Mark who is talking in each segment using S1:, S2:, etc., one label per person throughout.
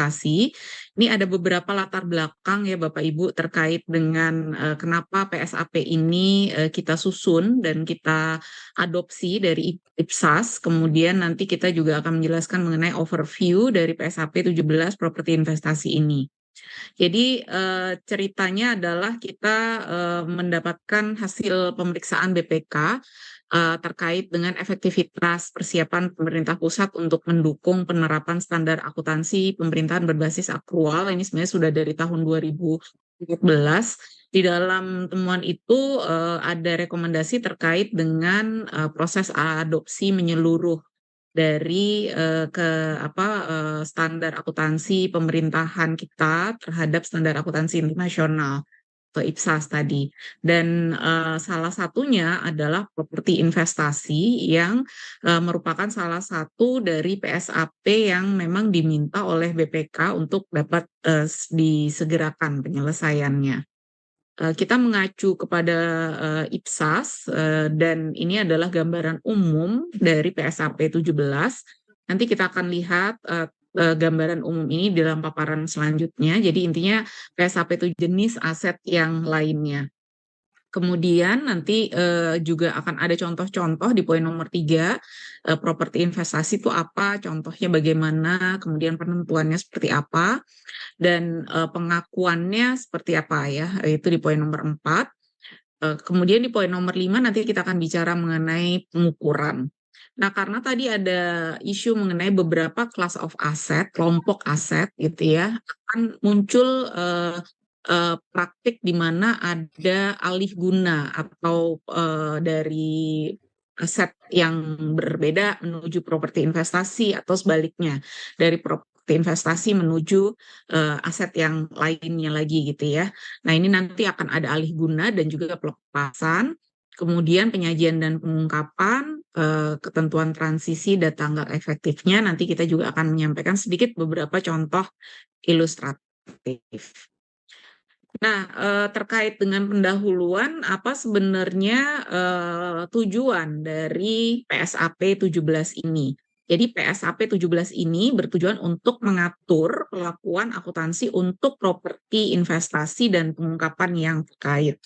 S1: investasi. Ini ada beberapa latar belakang ya Bapak Ibu terkait dengan kenapa PSAP ini kita susun dan kita adopsi dari IPSAS. Kemudian nanti kita juga akan menjelaskan mengenai overview dari PSAP 17 properti investasi ini. Jadi ceritanya adalah kita mendapatkan hasil pemeriksaan BPK terkait dengan efektivitas persiapan pemerintah pusat untuk mendukung penerapan standar akuntansi pemerintahan berbasis akrual. Ini sebenarnya sudah dari tahun 2014. Di dalam temuan itu ada rekomendasi terkait dengan proses adopsi menyeluruh dari standar akuntansi pemerintahan kita terhadap standar akuntansi internasional atau IPSAS tadi. Dan salah satunya adalah properti investasi yang merupakan salah satu dari PSAP yang memang diminta oleh BPK untuk dapat disegerakan penyelesaiannya. Kita mengacu kepada IPSAS dan ini adalah gambaran umum dari PSAP 17. Nanti kita akan lihat gambaran umum ini dalam paparan selanjutnya. Jadi intinya PSAP itu jenis aset yang lainnya. Kemudian nanti juga akan ada contoh-contoh di poin nomor 3, properti investasi itu apa, contohnya bagaimana, kemudian penentuannya seperti apa, dan pengakuannya seperti apa ya, itu di poin nomor 4. Kemudian di poin nomor 5 nanti kita akan bicara mengenai pengukuran. Nah, karena tadi ada isu mengenai beberapa class of asset, kelompok aset gitu ya, akan muncul praktik di mana ada alih guna atau dari aset yang berbeda menuju properti investasi atau sebaliknya dari properti investasi menuju aset yang lainnya lagi gitu ya. Nah, ini nanti akan ada alih guna dan juga pelepasan, kemudian penyajian dan pengungkapan, ketentuan transisi dan tanggal efektifnya. Nanti kita juga akan menyampaikan sedikit beberapa contoh ilustratif. Nah, terkait dengan pendahuluan, apa sebenarnya tujuan dari PSAP 17 ini? Jadi PSAP 17 ini bertujuan untuk mengatur pelakuan akuntansi untuk properti investasi dan pengungkapan yang terkait.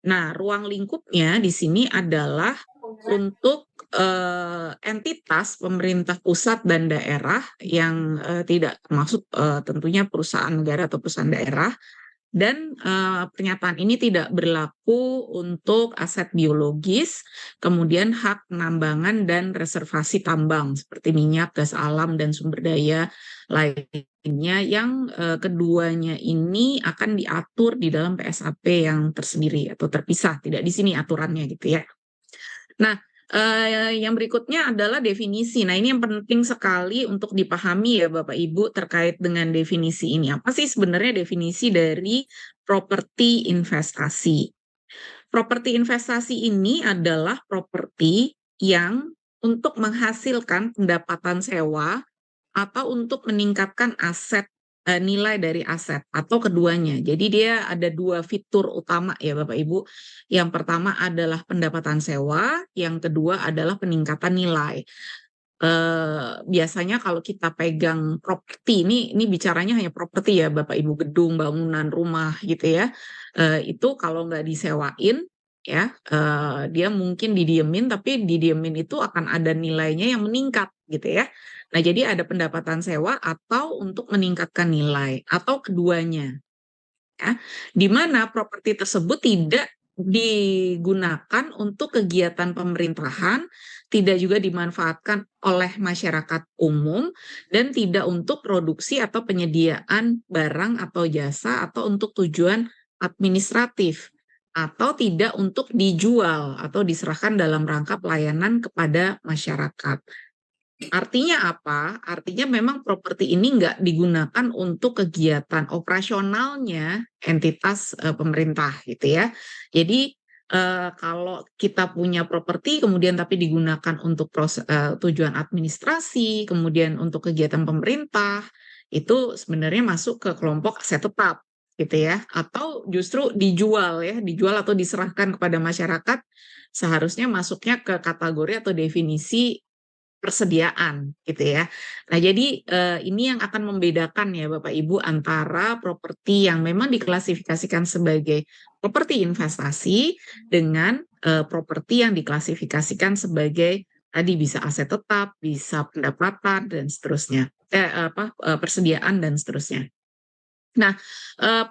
S1: Nah, ruang lingkupnya di sini adalah untuk entitas pemerintah pusat dan daerah yang tidak termasuk tentunya perusahaan negara atau perusahaan daerah. Dan pernyataan ini tidak berlaku untuk aset biologis, kemudian hak penambangan dan reservasi tambang seperti minyak, gas alam, dan sumber daya lainnya yang keduanya ini akan diatur di dalam PSAP yang tersendiri atau terpisah, tidak di sini aturannya gitu ya. Nah, yang berikutnya adalah definisi. Nah, ini yang penting sekali untuk dipahami ya Bapak Ibu terkait dengan definisi ini. Apa sih sebenarnya definisi dari properti investasi? Properti investasi ini adalah properti yang untuk menghasilkan pendapatan sewa atau untuk meningkatkan aset nilai dari aset atau keduanya. Jadi dia ada dua fitur utama ya Bapak Ibu. Yang pertama adalah pendapatan sewa, yang kedua adalah peningkatan nilai. Biasanya kalau kita pegang properti ini bicaranya hanya properti ya Bapak Ibu, gedung, bangunan, rumah gitu ya. Itu kalau nggak disewain ya dia mungkin didiemin, tapi didiemin itu akan ada nilainya yang meningkat gitu ya. Nah, jadi ada pendapatan sewa atau untuk meningkatkan nilai atau keduanya ya. Di mana properti tersebut tidak digunakan untuk kegiatan pemerintahan, tidak juga dimanfaatkan oleh masyarakat umum dan tidak untuk produksi atau penyediaan barang atau jasa atau untuk tujuan administratif atau tidak untuk dijual atau diserahkan dalam rangka pelayanan kepada masyarakat. Artinya apa? Artinya memang properti ini nggak digunakan untuk kegiatan operasionalnya entitas pemerintah gitu ya. Jadi kalau kita punya properti kemudian tapi digunakan untuk tujuan administrasi, kemudian untuk kegiatan pemerintah, itu sebenarnya masuk ke kelompok aset tetap gitu ya. Atau justru dijual ya, dijual atau diserahkan kepada masyarakat, seharusnya masuknya ke kategori atau definisi persediaan gitu ya. Nah, jadi ini yang akan membedakan ya Bapak Ibu antara properti yang memang diklasifikasikan sebagai properti investasi dengan properti yang diklasifikasikan sebagai tadi bisa aset tetap, bisa pendapatan dan seterusnya. Persediaan dan seterusnya. Nah,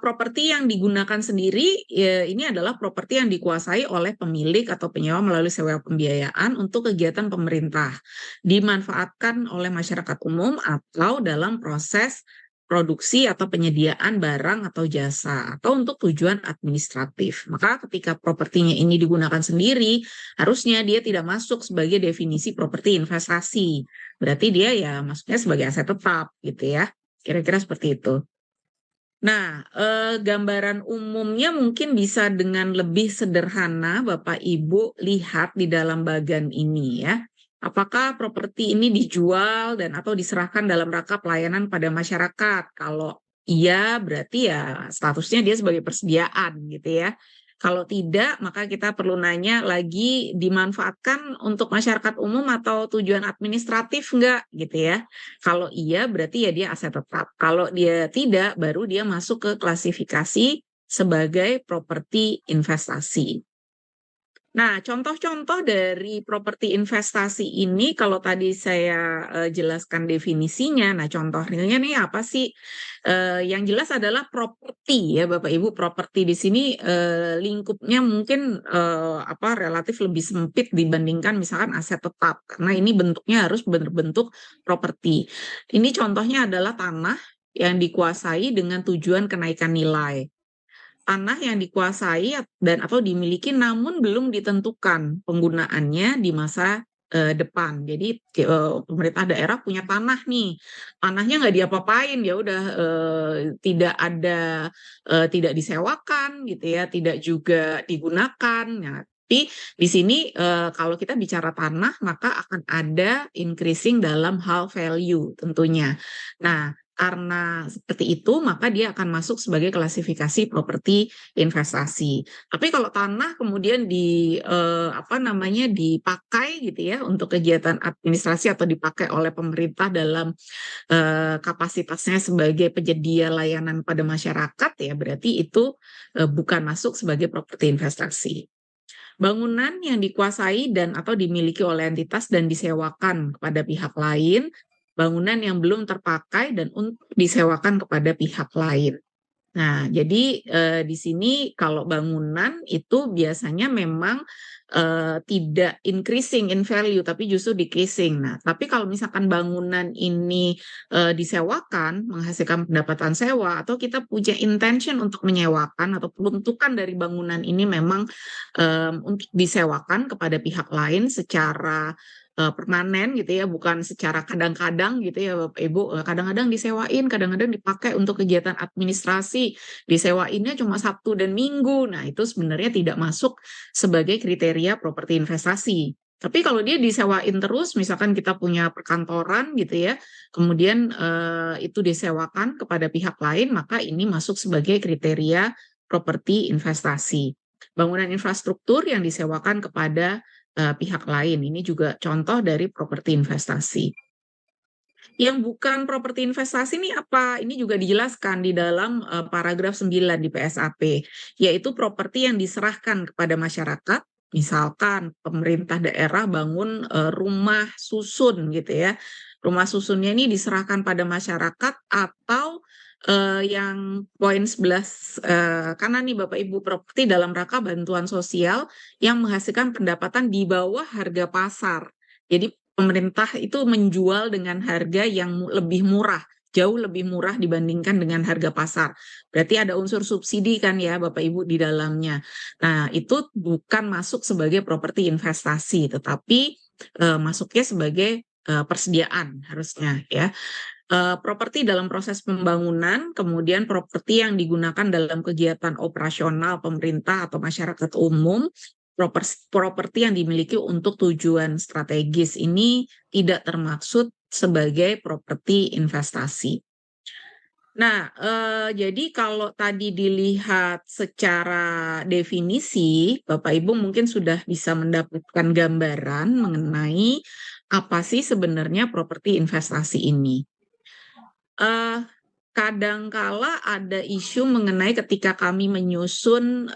S1: properti yang digunakan sendiri, ini adalah properti yang dikuasai oleh pemilik atau penyewa melalui sewa pembiayaan untuk kegiatan pemerintah, dimanfaatkan oleh masyarakat umum atau dalam proses produksi atau penyediaan barang atau jasa, atau untuk tujuan administratif. Maka ketika propertinya ini digunakan sendiri, harusnya dia tidak masuk sebagai definisi properti investasi. Berarti dia ya masuknya sebagai aset tetap gitu ya. Kira-kira seperti itu. Nah, gambaran umumnya mungkin bisa dengan lebih sederhana Bapak Ibu lihat di dalam bagan ini ya. Apakah properti ini dijual dan atau diserahkan dalam rangka pelayanan pada masyarakat? Kalau iya, berarti ya statusnya dia sebagai persediaan gitu ya. Kalau tidak, maka kita perlu nanya lagi dimanfaatkan untuk masyarakat umum atau tujuan administratif enggak gitu ya. Kalau iya berarti ya dia aset tetap. Kalau dia tidak, baru dia masuk ke klasifikasi sebagai properti investasi. Nah, contoh-contoh dari properti investasi ini kalau tadi saya jelaskan definisinya, nah contohnya nih apa sih? Yang jelas adalah properti ya Bapak Ibu, properti di sini lingkupnya mungkin relatif lebih sempit dibandingkan misalkan aset tetap karena ini bentuknya harus berbentuk properti. Ini contohnya adalah tanah yang dikuasai dengan tujuan kenaikan nilai. Tanah yang dikuasai dan atau dimiliki namun belum ditentukan penggunaannya di masa depan. Jadi pemerintah daerah punya tanah nih, tanahnya nggak diapa-apain ya udah tidak disewakan gitu ya, tidak juga digunakan. Nah, tapi di sini kalau kita bicara tanah maka akan ada increasing dalam hal value tentunya. Nah, karena seperti itu, maka dia akan masuk sebagai klasifikasi properti investasi. Tapi kalau tanah kemudian dipakai gitu ya untuk kegiatan administrasi atau dipakai oleh pemerintah dalam kapasitasnya sebagai penyedia layanan pada masyarakat ya berarti itu bukan masuk sebagai properti investasi. Bangunan yang dikuasai dan atau dimiliki oleh entitas dan disewakan kepada pihak lain, bangunan yang belum terpakai dan untuk disewakan kepada pihak lain. Nah, jadi di sini kalau bangunan itu biasanya memang tidak increasing in value, tapi justru decreasing. Nah, tapi kalau misalkan bangunan ini disewakan, menghasilkan pendapatan sewa, atau kita punya intention untuk menyewakan atau peruntukan dari bangunan ini memang untuk disewakan kepada pihak lain secara permanen gitu ya, bukan secara kadang-kadang gitu ya Bapak Ibu, kadang-kadang disewain, kadang-kadang dipakai untuk kegiatan administrasi, disewainnya cuma Sabtu dan Minggu. Nah, itu sebenarnya tidak masuk sebagai kriteria properti investasi. Tapi kalau dia disewain terus, misalkan kita punya perkantoran gitu ya, kemudian itu disewakan kepada pihak lain, maka ini masuk sebagai kriteria properti investasi. Bangunan infrastruktur yang disewakan kepada pihak lain. Ini juga contoh dari properti investasi. Yang bukan properti investasi ini apa? Ini juga dijelaskan di dalam paragraf 9 di PSAP, yaitu properti yang diserahkan kepada masyarakat, misalkan pemerintah daerah bangun rumah susun gitu ya. Rumah susunnya ini diserahkan pada masyarakat atau yang poin 11 kanan nih Bapak Ibu, properti dalam rangka bantuan sosial yang menghasilkan pendapatan di bawah harga pasar. Jadi pemerintah itu menjual dengan harga yang lebih murah, jauh lebih murah dibandingkan dengan harga pasar. Berarti ada unsur subsidi kan ya Bapak Ibu di dalamnya. Nah, itu bukan masuk sebagai properti investasi, tetapi masuknya sebagai persediaan harusnya ya. Properti dalam proses pembangunan, kemudian properti yang digunakan dalam kegiatan operasional pemerintah atau masyarakat umum, properti yang dimiliki untuk tujuan strategis ini tidak termaksud sebagai properti investasi. Nah, jadi kalau tadi dilihat secara definisi, Bapak Ibu mungkin sudah bisa mendapatkan gambaran mengenai apa sih sebenarnya properti investasi ini? Eh, Kadangkala ada isu mengenai ketika kami menyusun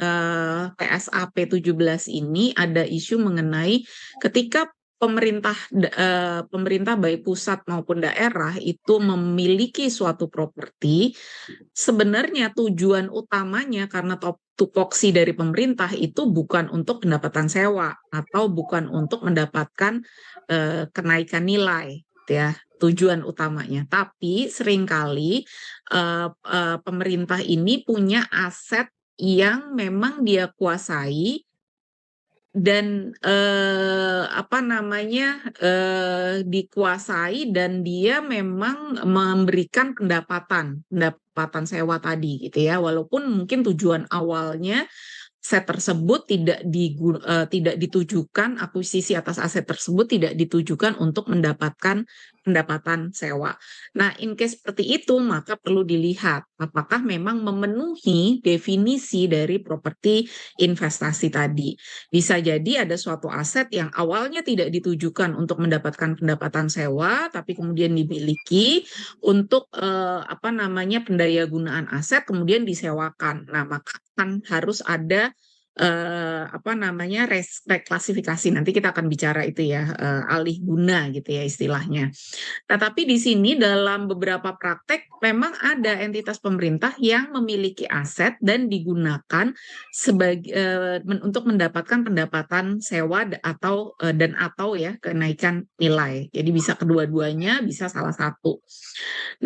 S1: PSAP 17 ini, ada isu mengenai ketika pemerintah baik pusat maupun daerah itu memiliki suatu properti, sebenarnya tujuan utamanya karena tupoksi dari pemerintah itu bukan untuk pendapatan sewa atau bukan untuk mendapatkan kenaikan nilai, gitu ya, tujuan utamanya. Tapi seringkali pemerintah ini punya aset yang memang dia kuasai dan apa namanya dikuasai dan dia memang memberikan pendapatan sewa tadi gitu ya, walaupun mungkin tujuan awalnya aset tersebut tidak ditujukan, akuisisi atas aset tersebut tidak ditujukan untuk mendapatkan pendapatan sewa. Nah, in case seperti itu, maka perlu dilihat apakah memang memenuhi definisi dari properti investasi tadi. Bisa jadi ada suatu aset yang awalnya tidak ditujukan untuk mendapatkan pendapatan sewa, tapi kemudian dimiliki untuk apa namanya pendayagunaan aset, kemudian disewakan. Nah, maka kan harus ada apa namanya reklasifikasi. Nanti kita akan bicara itu ya, alih guna gitu ya istilahnya. Nah, tapi di sini dalam beberapa praktek memang ada entitas pemerintah yang memiliki aset dan digunakan sebagai untuk mendapatkan pendapatan sewa dan atau ya kenaikan nilai. Jadi bisa kedua-duanya, bisa salah satu.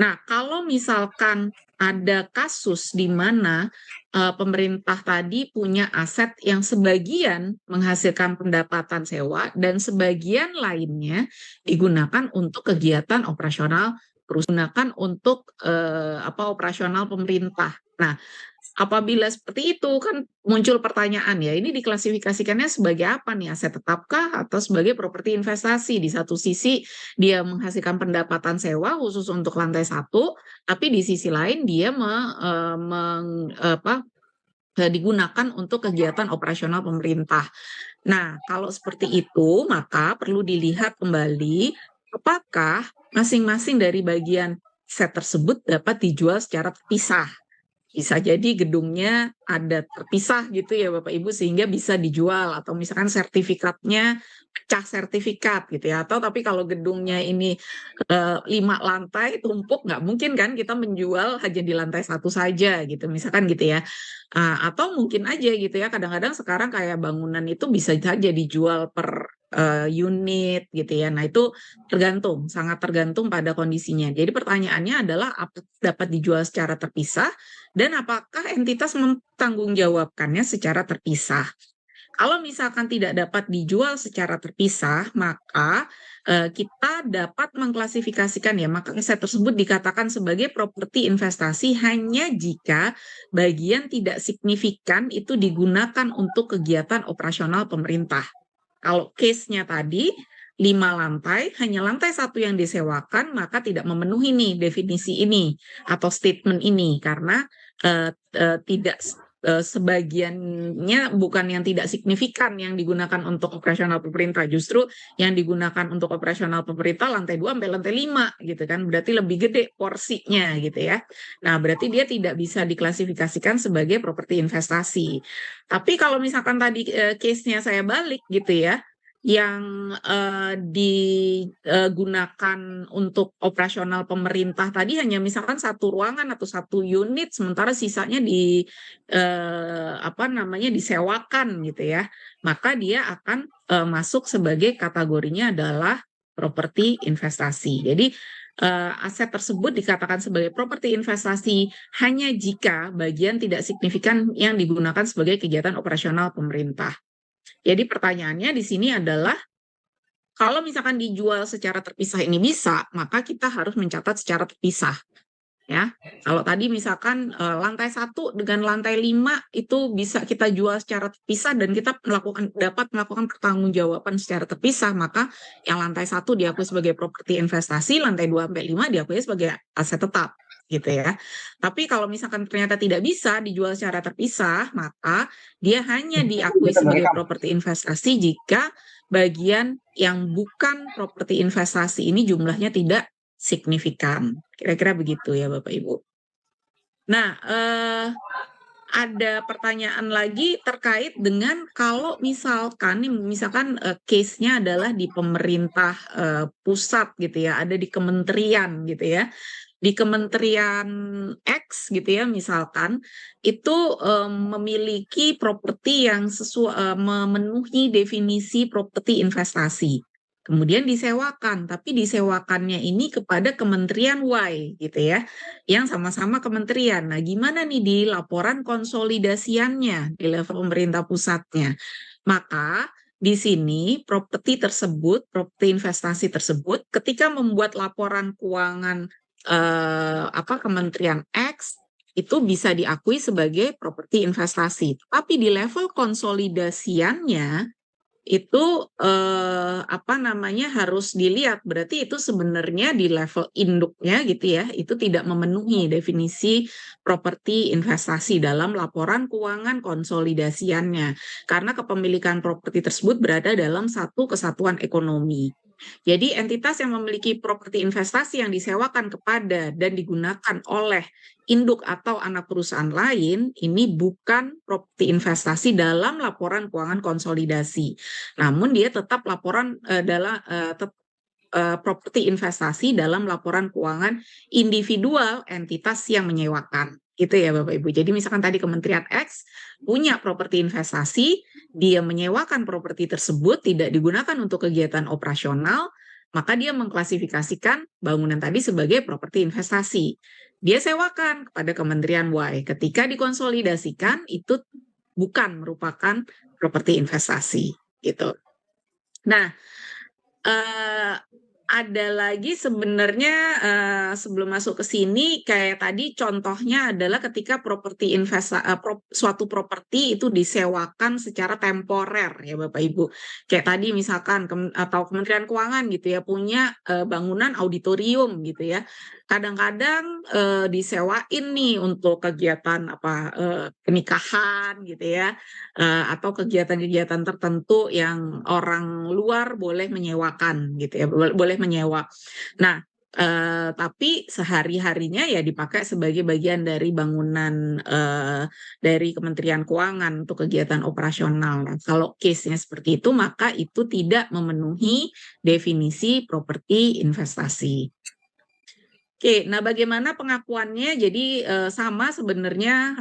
S1: Nah, kalau misalkan ada kasus di mana pemerintah tadi punya aset yang sebagian menghasilkan pendapatan sewa dan sebagian lainnya digunakan untuk kegiatan operasional gunakan untuk operasional pemerintah. Nah, apabila seperti itu kan muncul pertanyaan ya, ini diklasifikasikannya sebagai apa nih, aset tetapkah atau sebagai properti investasi? Di satu sisi dia menghasilkan pendapatan sewa khusus untuk lantai satu, tapi di sisi lain dia digunakan untuk kegiatan operasional pemerintah. Nah, kalau seperti itu, maka perlu dilihat kembali apakah masing-masing dari bagian set tersebut dapat dijual secara terpisah. Bisa jadi gedungnya ada terpisah gitu ya Bapak Ibu sehingga bisa dijual, atau misalkan sertifikatnya pecah sertifikat gitu ya, atau tapi kalau gedungnya ini 5 lantai tumpuk, nggak mungkin kan kita menjual hanya di lantai satu saja gitu misalkan gitu ya. Atau mungkin aja gitu ya, kadang-kadang sekarang kayak bangunan itu bisa saja dijual per unit gitu ya. Nah, itu sangat tergantung pada kondisinya. Jadi pertanyaannya adalah apa dapat dijual secara terpisah dan apakah entitas mempertanggungjawabkannya secara terpisah. Kalau misalkan tidak dapat dijual secara terpisah, maka kita dapat mengklasifikasikan ya, maka aset tersebut dikatakan sebagai properti investasi hanya jika bagian tidak signifikan itu digunakan untuk kegiatan operasional pemerintah. Kalau case-nya tadi 5 lantai, hanya lantai satu yang disewakan, maka tidak memenuhi nih definisi ini atau statement ini karena tidak sebagiannya bukan yang tidak signifikan yang digunakan untuk operasional pemerintah, justru yang digunakan untuk operasional pemerintah lantai 2 sampai lantai 5 gitu kan, berarti lebih gede porsinya gitu ya. Nah, berarti dia tidak bisa diklasifikasikan sebagai properti investasi. Tapi kalau misalkan tadi case-nya saya balik gitu ya, yang digunakan untuk operasional pemerintah tadi hanya misalkan satu ruangan atau satu unit, sementara sisanya disewakan gitu ya, maka dia akan masuk sebagai kategorinya adalah properti investasi. Jadi aset tersebut dikatakan sebagai properti investasi hanya jika bagian tidak signifikan yang digunakan sebagai kegiatan operasional pemerintah. Jadi pertanyaannya di sini adalah kalau misalkan dijual secara terpisah ini bisa, maka kita harus mencatat secara terpisah. Ya, kalau tadi misalkan lantai 1 dengan lantai 5 itu bisa kita jual secara terpisah dan kita dapat melakukan pertanggungjawaban secara terpisah, maka yang lantai 1 diakui sebagai properti investasi, lantai 2 sampai 5 diakui sebagai aset tetap gitu ya. Tapi kalau misalkan ternyata tidak bisa dijual secara terpisah, maka dia hanya diakui sebagai properti investasi jika bagian yang bukan properti investasi ini jumlahnya tidak signifikan. Kira-kira begitu ya Bapak Ibu. Nah, ada pertanyaan lagi terkait dengan kalau misalkan case-nya adalah di pemerintah pusat gitu ya, ada di kementerian gitu ya. Di Kementerian X gitu ya misalkan itu memiliki properti yang memenuhi definisi properti investasi. Kemudian disewakan, tapi disewakannya ini kepada Kementerian Y gitu ya, yang sama-sama kementerian. Nah, gimana nih di laporan konsolidasiannya di level pemerintah pusatnya? Maka di sini properti investasi tersebut, ketika membuat laporan keuangan Kementerian X itu bisa diakui sebagai properti investasi. Tapi di level konsolidasiannya itu harus dilihat berarti itu sebenarnya di level induknya gitu ya itu tidak memenuhi definisi properti investasi dalam laporan keuangan konsolidasiannya karena kepemilikan properti tersebut berada dalam satu kesatuan ekonomi. Jadi entitas yang memiliki properti investasi yang disewakan kepada dan digunakan oleh induk atau anak perusahaan lain ini bukan properti investasi dalam laporan keuangan konsolidasi. Namun dia tetap properti investasi dalam laporan keuangan individual entitas yang menyewakan. Gitu ya Bapak Ibu. Jadi misalkan tadi Kementerian X punya properti investasi, dia menyewakan properti tersebut tidak digunakan untuk kegiatan operasional, maka dia mengklasifikasikan bangunan tadi sebagai properti investasi. Dia sewakan kepada Kementerian Y. Ketika dikonsolidasikan itu bukan merupakan properti investasi gitu. Nah, ada lagi sebenarnya sebelum masuk ke sini kayak tadi contohnya adalah ketika suatu properti itu disewakan secara temporer ya Bapak Ibu. Kayak tadi misalkan atau Kementerian Keuangan gitu ya punya bangunan auditorium gitu ya. Kadang-kadang disewain nih untuk kegiatan pernikahan gitu ya. Atau kegiatan-kegiatan tertentu yang orang luar boleh menyewakan gitu ya, boleh menyewa. Nah, tapi sehari-harinya ya dipakai sebagai bagian dari bangunan dari Kementerian Keuangan untuk kegiatan operasional. Nah, kalau case-nya seperti itu, maka itu tidak memenuhi definisi properti investasi. Oke, nah bagaimana pengakuannya? Jadi sama sebenarnya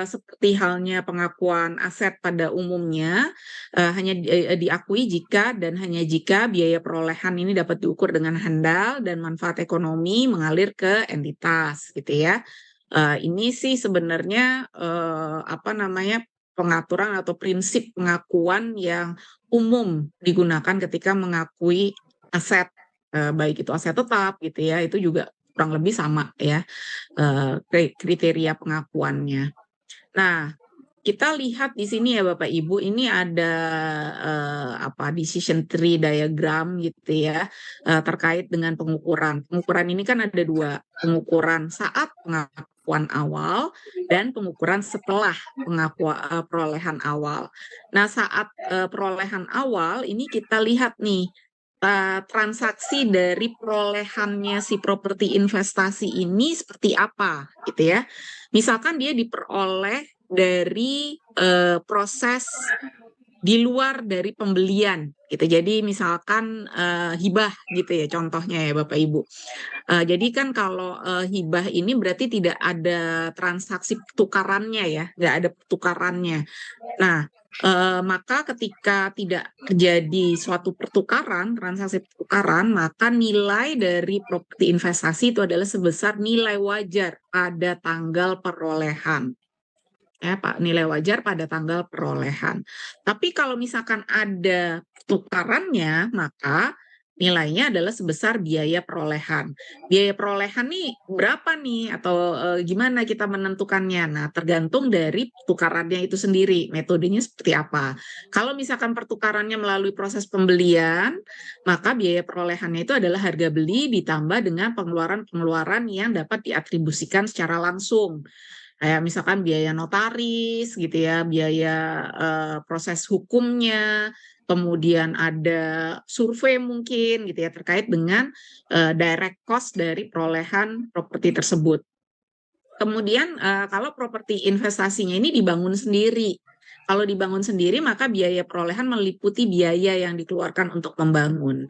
S1: seperti halnya pengakuan aset pada umumnya, hanya diakui jika dan hanya jika biaya perolehan ini dapat diukur dengan handal dan manfaat ekonomi mengalir ke entitas, gitu ya. Ini sih sebenarnya pengaturan atau prinsip pengakuan yang umum digunakan ketika mengakui aset, baik itu aset tetap, gitu ya, itu juga kurang lebih sama ya kriteria pengakuannya. Nah, kita lihat di sini ya Bapak Ibu, ini ada decision tree diagram gitu ya terkait dengan pengukuran. Pengukuran ini kan ada dua, pengukuran saat pengakuan awal dan pengukuran setelah perolehan awal. Nah, saat perolehan awal ini kita lihat nih transaksi dari perolehannya si properti investasi ini seperti apa gitu ya. Misalkan dia diperoleh dari proses di luar dari pembelian gitu. Jadi misalkan hibah gitu ya contohnya ya Bapak Ibu. Jadi kan kalau hibah ini berarti tidak ada transaksi pertukarannya ya, nggak ada pertukarannya. Nah, maka ketika tidak terjadi suatu transaksi pertukaran, maka nilai dari properti investasi itu adalah sebesar nilai wajar pada tanggal perolehan. Pak, nilai wajar pada tanggal perolehan. Tapi kalau misalkan ada pertukarannya, maka nilainya adalah sebesar biaya perolehan. Biaya perolehan nih berapa nih atau gimana kita menentukannya? Nah, tergantung dari pertukarannya itu sendiri, metodenya seperti apa. Kalau misalkan pertukarannya melalui proses pembelian, maka biaya perolehannya itu adalah harga beli ditambah dengan pengeluaran-pengeluaran yang dapat diatribusikan secara langsung. Kayak misalkan biaya notaris gitu ya, biaya proses hukumnya, kemudian ada survei mungkin gitu ya terkait dengan direct cost dari perolehan properti tersebut. Kemudian kalau properti investasinya ini dibangun sendiri. Kalau dibangun sendiri maka biaya perolehan meliputi biaya yang dikeluarkan untuk membangun.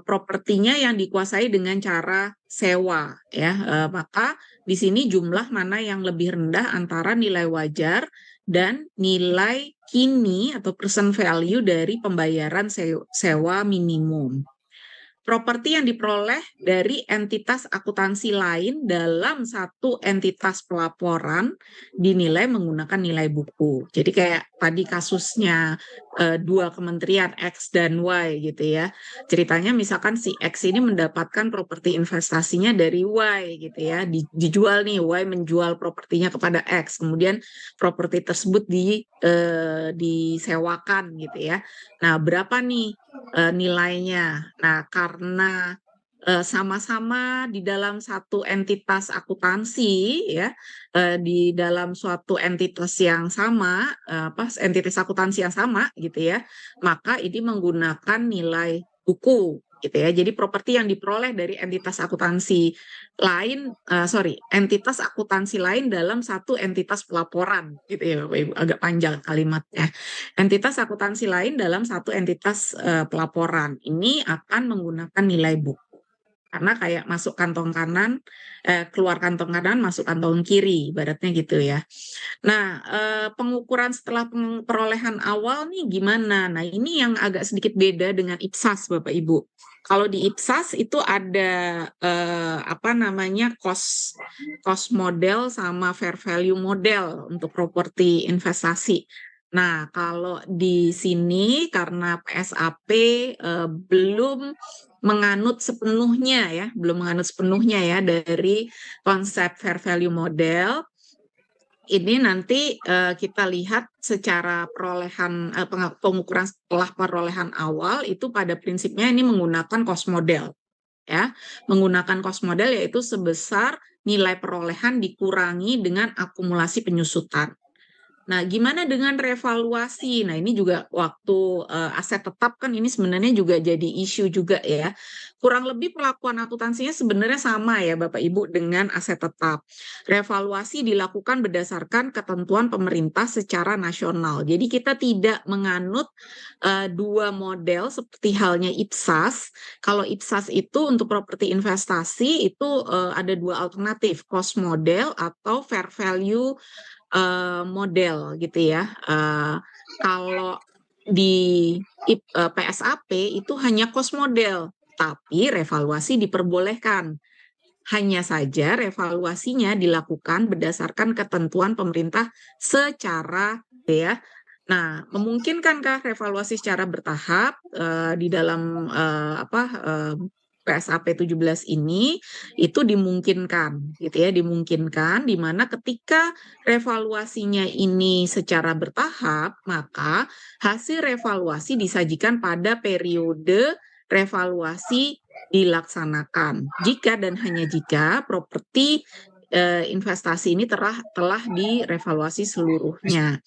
S1: Propertinya yang dikuasai dengan cara sewa ya, maka di sini jumlah mana yang lebih rendah antara nilai wajar dan nilai kini atau present value dari pembayaran sewa minimum. Properti yang diperoleh dari entitas akuntansi lain dalam satu entitas pelaporan dinilai menggunakan nilai buku. Jadi kayak tadi kasusnya dua kementerian X dan Y gitu ya. Ceritanya misalkan si X ini mendapatkan properti investasinya dari Y gitu ya. Dijual nih, Y menjual propertinya kepada X. Kemudian properti tersebut disewakan gitu ya. Nah, berapa nih nilainya? Nah, karena sama-sama di dalam satu entitas akuntansi ya, di dalam suatu entitas yang sama, entitas akuntansi yang sama gitu ya, maka ini menggunakan nilai buku gitu ya. Jadi properti yang diperoleh dari entitas akuntansi lain, entitas akuntansi lain dalam satu entitas pelaporan gitu ya Bapak Ibu, agak panjang kalimatnya. Entitas akuntansi lain dalam satu entitas pelaporan ini akan menggunakan nilai buku. Karena kayak masuk kantong kanan, keluar kantong kanan, masuk kantong kiri, ibaratnya gitu ya. Nah, pengukuran setelah perolehan awal nih gimana? Nah, ini yang agak sedikit beda dengan IPSAS, Bapak Ibu. Kalau di IPSAS itu ada cost model sama fair value model untuk properti investasi. Nah, kalau di sini karena PSAP belum menganut sepenuhnya ya dari konsep fair value model. Ini nanti kita lihat secara perolehan pengukuran setelah perolehan awal itu pada prinsipnya ini menggunakan cost model ya. Menggunakan cost model yaitu sebesar nilai perolehan dikurangi dengan akumulasi penyusutan. Nah, gimana dengan revaluasi? Nah, ini juga waktu aset tetap kan ini sebenarnya juga jadi isu juga ya. Kurang lebih perlakuan akuntansinya sebenarnya sama ya Bapak Ibu dengan aset tetap. Revaluasi dilakukan berdasarkan ketentuan pemerintah secara nasional. Jadi kita tidak menganut dua model seperti halnya IPSAS. Kalau IPSAS itu untuk properti investasi itu ada dua alternatif, cost model atau fair value model gitu ya. Kalau di PSAP itu hanya cost model, tapi revaluasi diperbolehkan. Hanya saja revaluasinya dilakukan berdasarkan ketentuan pemerintah secara ya. Nah, memungkinkankah revaluasi secara bertahap di dalam PSAP 17 ini itu dimungkinkan gitu ya, dimungkinkan di mana ketika revaluasinya ini secara bertahap, maka hasil revaluasi disajikan pada periode revaluasi dilaksanakan. Jika dan hanya jika properti investasi ini telah direvaluasi seluruhnya.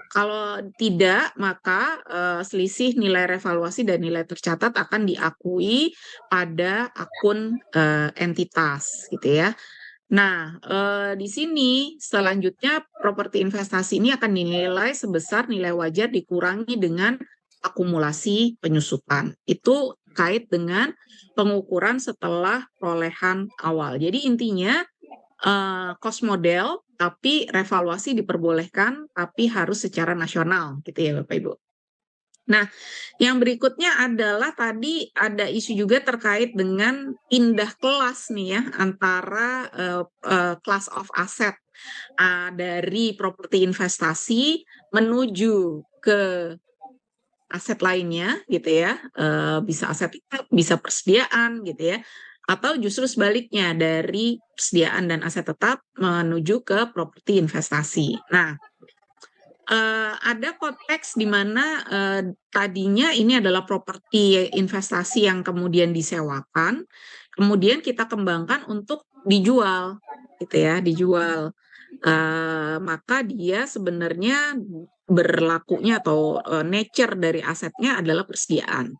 S1: Kalau tidak, maka selisih nilai revaluasi dan nilai tercatat akan diakui pada akun entitas, gitu ya. Nah, di sini selanjutnya properti investasi ini akan dinilai sebesar nilai wajar dikurangi dengan akumulasi penyusutan. Itu kait dengan pengukuran setelah perolehan awal. Jadi intinya cost model, tapi revaluasi diperbolehkan, tapi harus secara nasional, gitu ya Bapak Ibu. Nah, yang berikutnya adalah tadi ada isu juga terkait dengan pindah kelas nih ya, antara class of asset dari properti investasi menuju ke aset lainnya gitu ya, bisa aset tetap, bisa persediaan gitu ya, atau justru sebaliknya dari persediaan dan aset tetap menuju ke properti investasi. Nah, ada konteks di mana tadinya ini adalah properti investasi yang kemudian disewakan, kemudian kita kembangkan untuk dijual, gitu ya, dijual. Maka dia sebenarnya berlakunya atau nature dari asetnya adalah persediaan,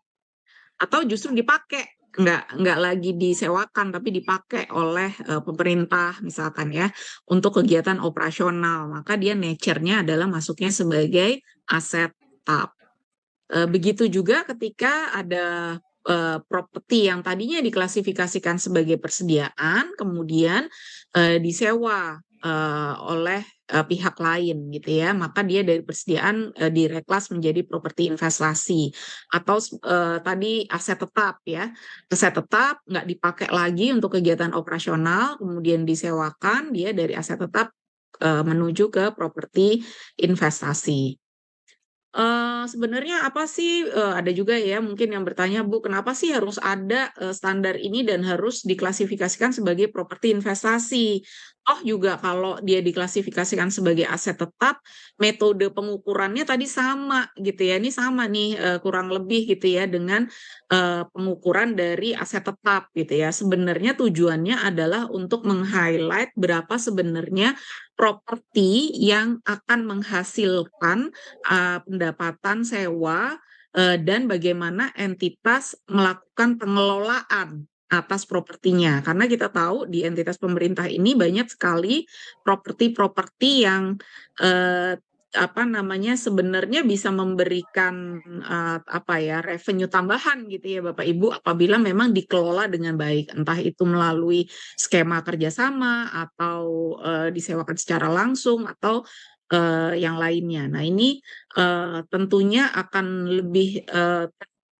S1: atau justru dipakai, nggak lagi disewakan tapi dipakai oleh pemerintah misalkan ya untuk kegiatan operasional, maka dia nature-nya adalah masuknya sebagai aset tetap. Begitu juga ketika ada properti yang tadinya diklasifikasikan sebagai persediaan, kemudian disewa oleh pihak lain gitu ya, maka dia dari persediaan direklas menjadi properti investasi atau tadi aset tetap ya, aset tetap nggak dipakai lagi untuk kegiatan operasional, kemudian disewakan, dia dari aset tetap menuju ke properti investasi. Sebenarnya apa sih, ada juga ya mungkin yang bertanya, "Bu, kenapa sih harus ada, standar ini dan harus diklasifikasikan sebagai properti investasi? Toh juga kalau dia diklasifikasikan sebagai aset tetap, metode pengukurannya tadi sama," gitu ya. Ini sama nih, kurang lebih gitu ya dengan, pengukuran dari aset tetap gitu ya. Sebenarnya tujuannya adalah untuk meng-highlight berapa sebenarnya properti yang akan menghasilkan pendapatan sewa, dan bagaimana entitas melakukan pengelolaan atas propertinya. Karena kita tahu di entitas pemerintah ini banyak sekali properti-properti yang, eee, apa namanya, sebenarnya bisa memberikan, apa ya, revenue tambahan gitu ya Bapak Ibu, apabila memang dikelola dengan baik. Entah itu melalui skema kerjasama atau, disewakan secara langsung atau, yang lainnya. Nah ini tentunya akan lebih,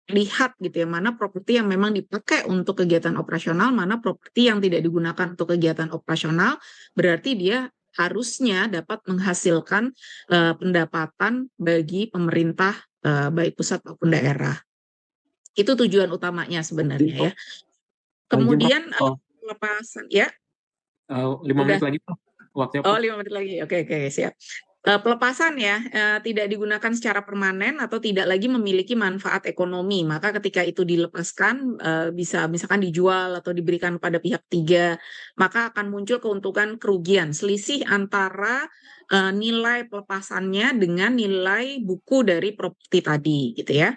S1: terlihat gitu ya, mana properti yang memang dipakai untuk kegiatan operasional, mana properti yang tidak digunakan untuk kegiatan operasional, berarti dia harusnya dapat menghasilkan, pendapatan bagi pemerintah, baik pusat maupun daerah. Itu tujuan utamanya
S2: Izin
S1: sebenarnya
S2: Prof,
S1: ya. Kemudian,
S2: Oh,
S1: pelepasan ya,
S2: 5
S1: udah?
S2: menit lagi Prof, waktunya
S1: Oh,
S2: Prof.
S1: 5 menit lagi. Oke oke, siap. Pelepasan ya, tidak digunakan secara permanen atau tidak lagi memiliki manfaat ekonomi. Maka ketika itu dilepaskan, bisa misalkan dijual atau diberikan pada pihak ketiga, maka akan muncul keuntungan kerugian, selisih antara, nilai pelepasannya dengan nilai buku dari properti tadi, gitu ya.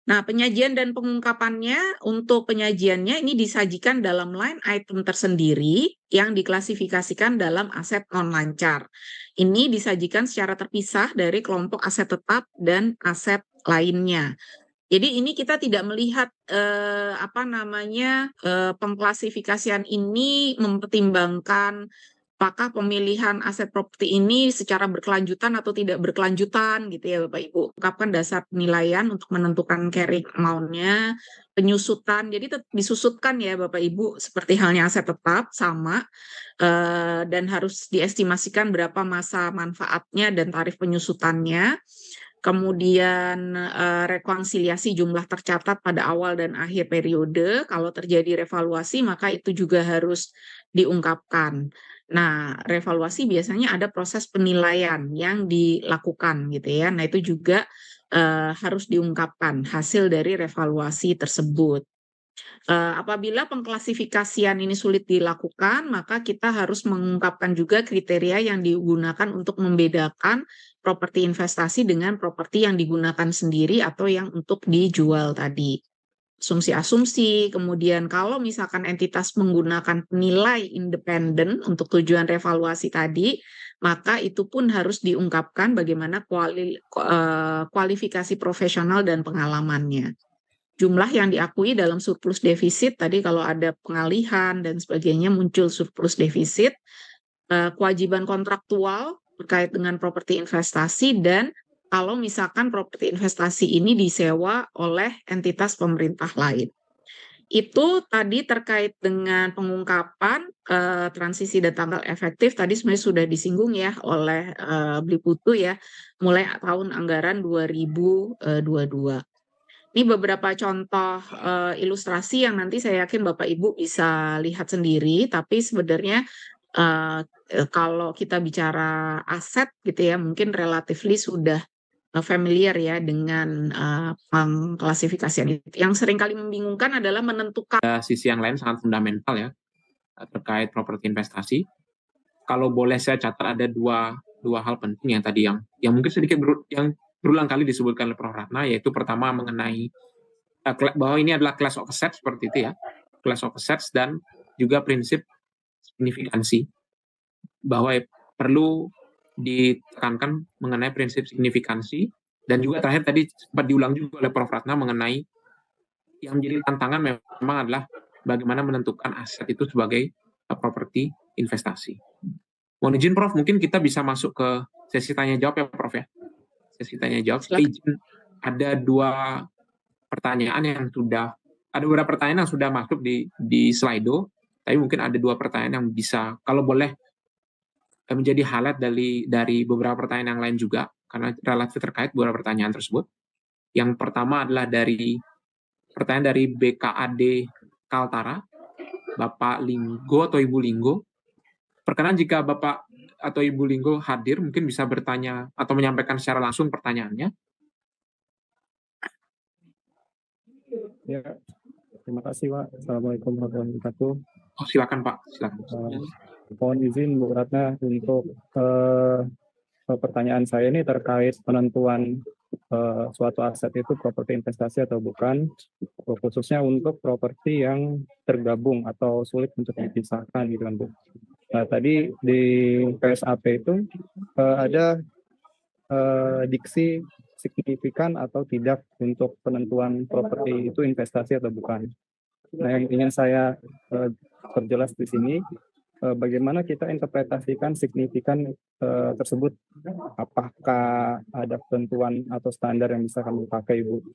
S1: Nah, penyajian dan pengungkapannya, untuk penyajiannya ini disajikan dalam line item tersendiri yang diklasifikasikan dalam aset non-lancar. Ini disajikan secara terpisah dari kelompok aset tetap dan aset lainnya. Jadi ini kita tidak melihat, apa namanya, pengklasifikasian ini mempertimbangkan apakah pemilihan aset properti ini secara berkelanjutan atau tidak berkelanjutan gitu ya Bapak Ibu. Ungkapkan dasar penilaian untuk menentukan carrying amount-nya, penyusutan. Jadi disusutkan ya Bapak Ibu, seperti halnya aset tetap sama, dan harus diestimasikan berapa masa manfaatnya dan tarif penyusutannya. Kemudian, rekonsiliasi jumlah tercatat pada awal dan akhir periode, kalau terjadi revaluasi maka itu juga harus diungkapkan. Nah, revaluasi biasanya ada proses penilaian yang dilakukan gitu ya. Nah, itu juga, harus diungkapkan hasil dari revaluasi tersebut. Apabila pengklasifikasian ini sulit dilakukan, maka kita harus mengungkapkan juga kriteria yang digunakan untuk membedakan properti investasi dengan properti yang digunakan sendiri atau yang untuk dijual tadi. Asumsi-asumsi, kemudian kalau misalkan entitas menggunakan penilai independen untuk tujuan revaluasi tadi, maka itu pun harus diungkapkan bagaimana kualifikasi profesional dan pengalamannya. Jumlah yang diakui dalam surplus defisit, tadi kalau ada pengalihan dan sebagainya muncul surplus defisit, kewajiban kontraktual terkait dengan properti investasi, dan kalau misalkan properti investasi ini disewa oleh entitas pemerintah lain. Itu tadi terkait dengan pengungkapan, transisi dan tanggal efektif tadi sebenarnya sudah disinggung ya oleh, Bli Putu ya, mulai tahun anggaran 2022. Ini beberapa contoh, ilustrasi yang nanti saya yakin Bapak Ibu bisa lihat sendiri, tapi sebenarnya, eee kalau kita bicara aset gitu ya, mungkin relatively sudah, familiar ya dengan, pengklasifikasian itu. Yang seringkali membingungkan adalah menentukan.
S2: Sisi yang lain sangat fundamental ya, terkait properti investasi. Kalau boleh saya catat ada dua dua hal penting yang tadi yang mungkin sedikit yang berulang kali disebutkan oleh Prof. Ratna, yaitu pertama mengenai bahwa ini adalah class of assets seperti itu ya, class of assets, dan juga prinsip signifikansi, bahwa perlu ditekankan mengenai prinsip signifikansi, dan juga terakhir tadi sempat diulang juga oleh Prof. Ratna mengenai yang menjadi tantangan memang adalah bagaimana menentukan aset itu sebagai properti investasi. Mohon izin Prof, mungkin kita bisa masuk ke sesi tanya jawab ya Prof ya. Sesi tanya jawab. Izin, ada beberapa pertanyaan yang sudah masuk di Slido, tapi mungkin ada 2 pertanyaan yang bisa, kalau boleh, menjadi highlight dari beberapa pertanyaan yang lain juga, karena relatif terkait beberapa pertanyaan tersebut. Yang pertama adalah pertanyaan dari BKAD Kaltara, Bapak Linggo atau Ibu Linggo. Perkenan jika Bapak atau Ibu Linggo hadir, mungkin bisa bertanya atau menyampaikan secara langsung pertanyaannya.
S3: Ya, terima kasih Pak. Assalamualaikum warahmatullahi wabarakatuh.
S2: Oh, silakan Pak, silakan.
S3: Mohon izin Bu Ratna untuk pertanyaan saya ini terkait penentuan suatu aset itu properti investasi atau bukan, khususnya untuk properti yang tergabung atau sulit untuk dipisahkan gitu kan Bu. Nah tadi di PSAP itu ada diksi signifikan atau tidak untuk penentuan properti itu investasi atau bukan. Nah, yang ingin saya perjelas di sini, bagaimana kita interpretasikan signifikan tersebut? Apakah ada ketentuan atau standar yang bisa kami pakai, Bu?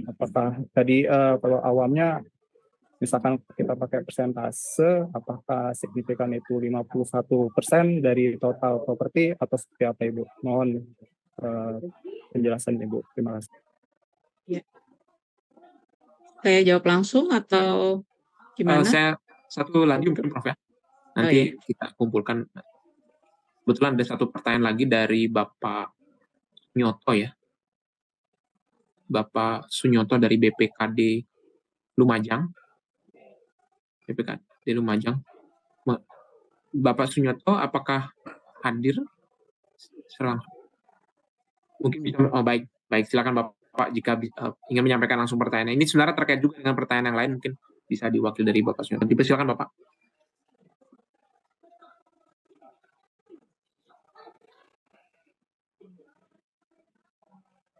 S3: Apakah tadi kalau awamnya, misalkan kita pakai persentase, apakah signifikan itu 51% dari total properti atau seperti apa, Ibu? Mohon penjelasan Ibu. Terima kasih.
S1: Ya. Saya jawab langsung atau gimana?
S2: Saya satu lagi mungkin Prof ya. Nanti kita kumpulkan. Kebetulan ada satu pertanyaan lagi dari Bapak Nyoto ya. Bapak Sunyoto dari BPKD Lumajang. BPKD Lumajang. Bapak Sunyoto, apakah hadir? Mungkin bisa. Oh, baik, silakan Bapak jika ingin menyampaikan langsung pertanyaan. Ini sebenarnya terkait juga dengan pertanyaan yang lain, mungkin bisa diwakili dari Bapak Sunyoto. Silakan Bapak.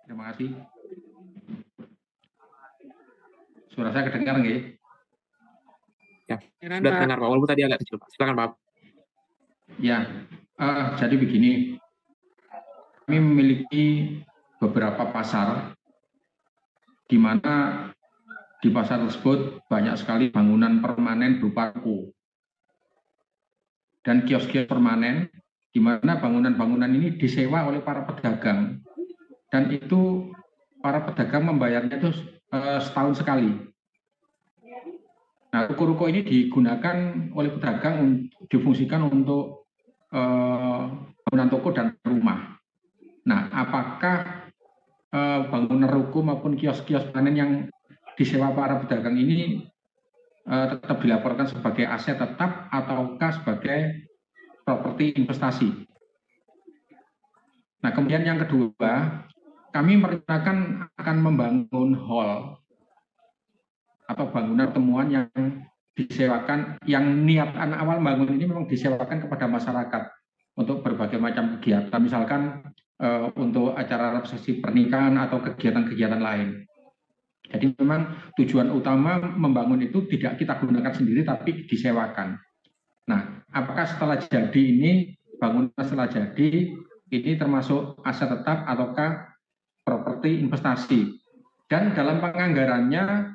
S4: Terima kasih. Suara saya kedengar nggak?
S2: Ya, sudah dengar Pak, walaupun tadi agak kecil Pak. Silakan Pak.
S4: Ya, jadi begini, kami memiliki beberapa pasar di mana di pasar tersebut banyak sekali bangunan permanen berupa ruko dan kios-kios permanen di mana bangunan-bangunan ini disewa oleh para pedagang, dan itu para pedagang membayarnya itu setahun sekali. Nah, ruko-ruko ini digunakan oleh pedagang, difungsikan untuk bangunan toko dan rumah. Nah, apakah bangunan ruko maupun kios-kios panen yang disewa para pedagang ini tetap dilaporkan sebagai aset tetap ataukah sebagai properti investasi? Nah, kemudian yang kedua, kami merencanakan akan membangun hall atau bangunan temuan yang disewakan, yang niatan awal bangun ini memang disewakan kepada masyarakat untuk berbagai macam kegiatan, misalkan untuk acara resepsi pernikahan atau kegiatan-kegiatan lain. Jadi memang tujuan utama membangun itu tidak kita gunakan sendiri, tapi disewakan. Nah, apakah setelah jadi ini, bangunan setelah jadi, ini termasuk aset tetap ataukah properti investasi? Dan dalam penganggarannya,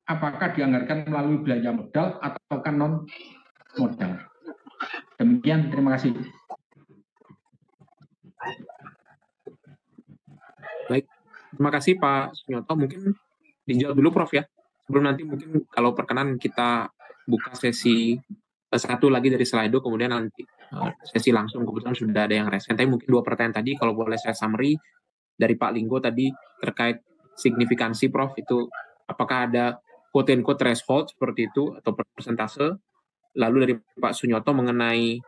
S4: apakah dianggarkan melalui belanja modal ataukah non modal? Demikian, terima kasih.
S2: Baik, terima kasih Pak Sunyoto. Mungkin dijawab dulu Prof ya. Sebelum nanti mungkin kalau perkenan kita buka sesi satu lagi dari Slido, kemudian nanti sesi langsung, kebetulan sudah ada yang resen. Tapi mungkin 2 pertanyaan tadi, kalau boleh saya summary dari Pak Linggo tadi terkait signifikansi Prof, itu apakah ada quote-unquote threshold seperti itu atau persentase? Lalu dari Pak Sunyoto mengenai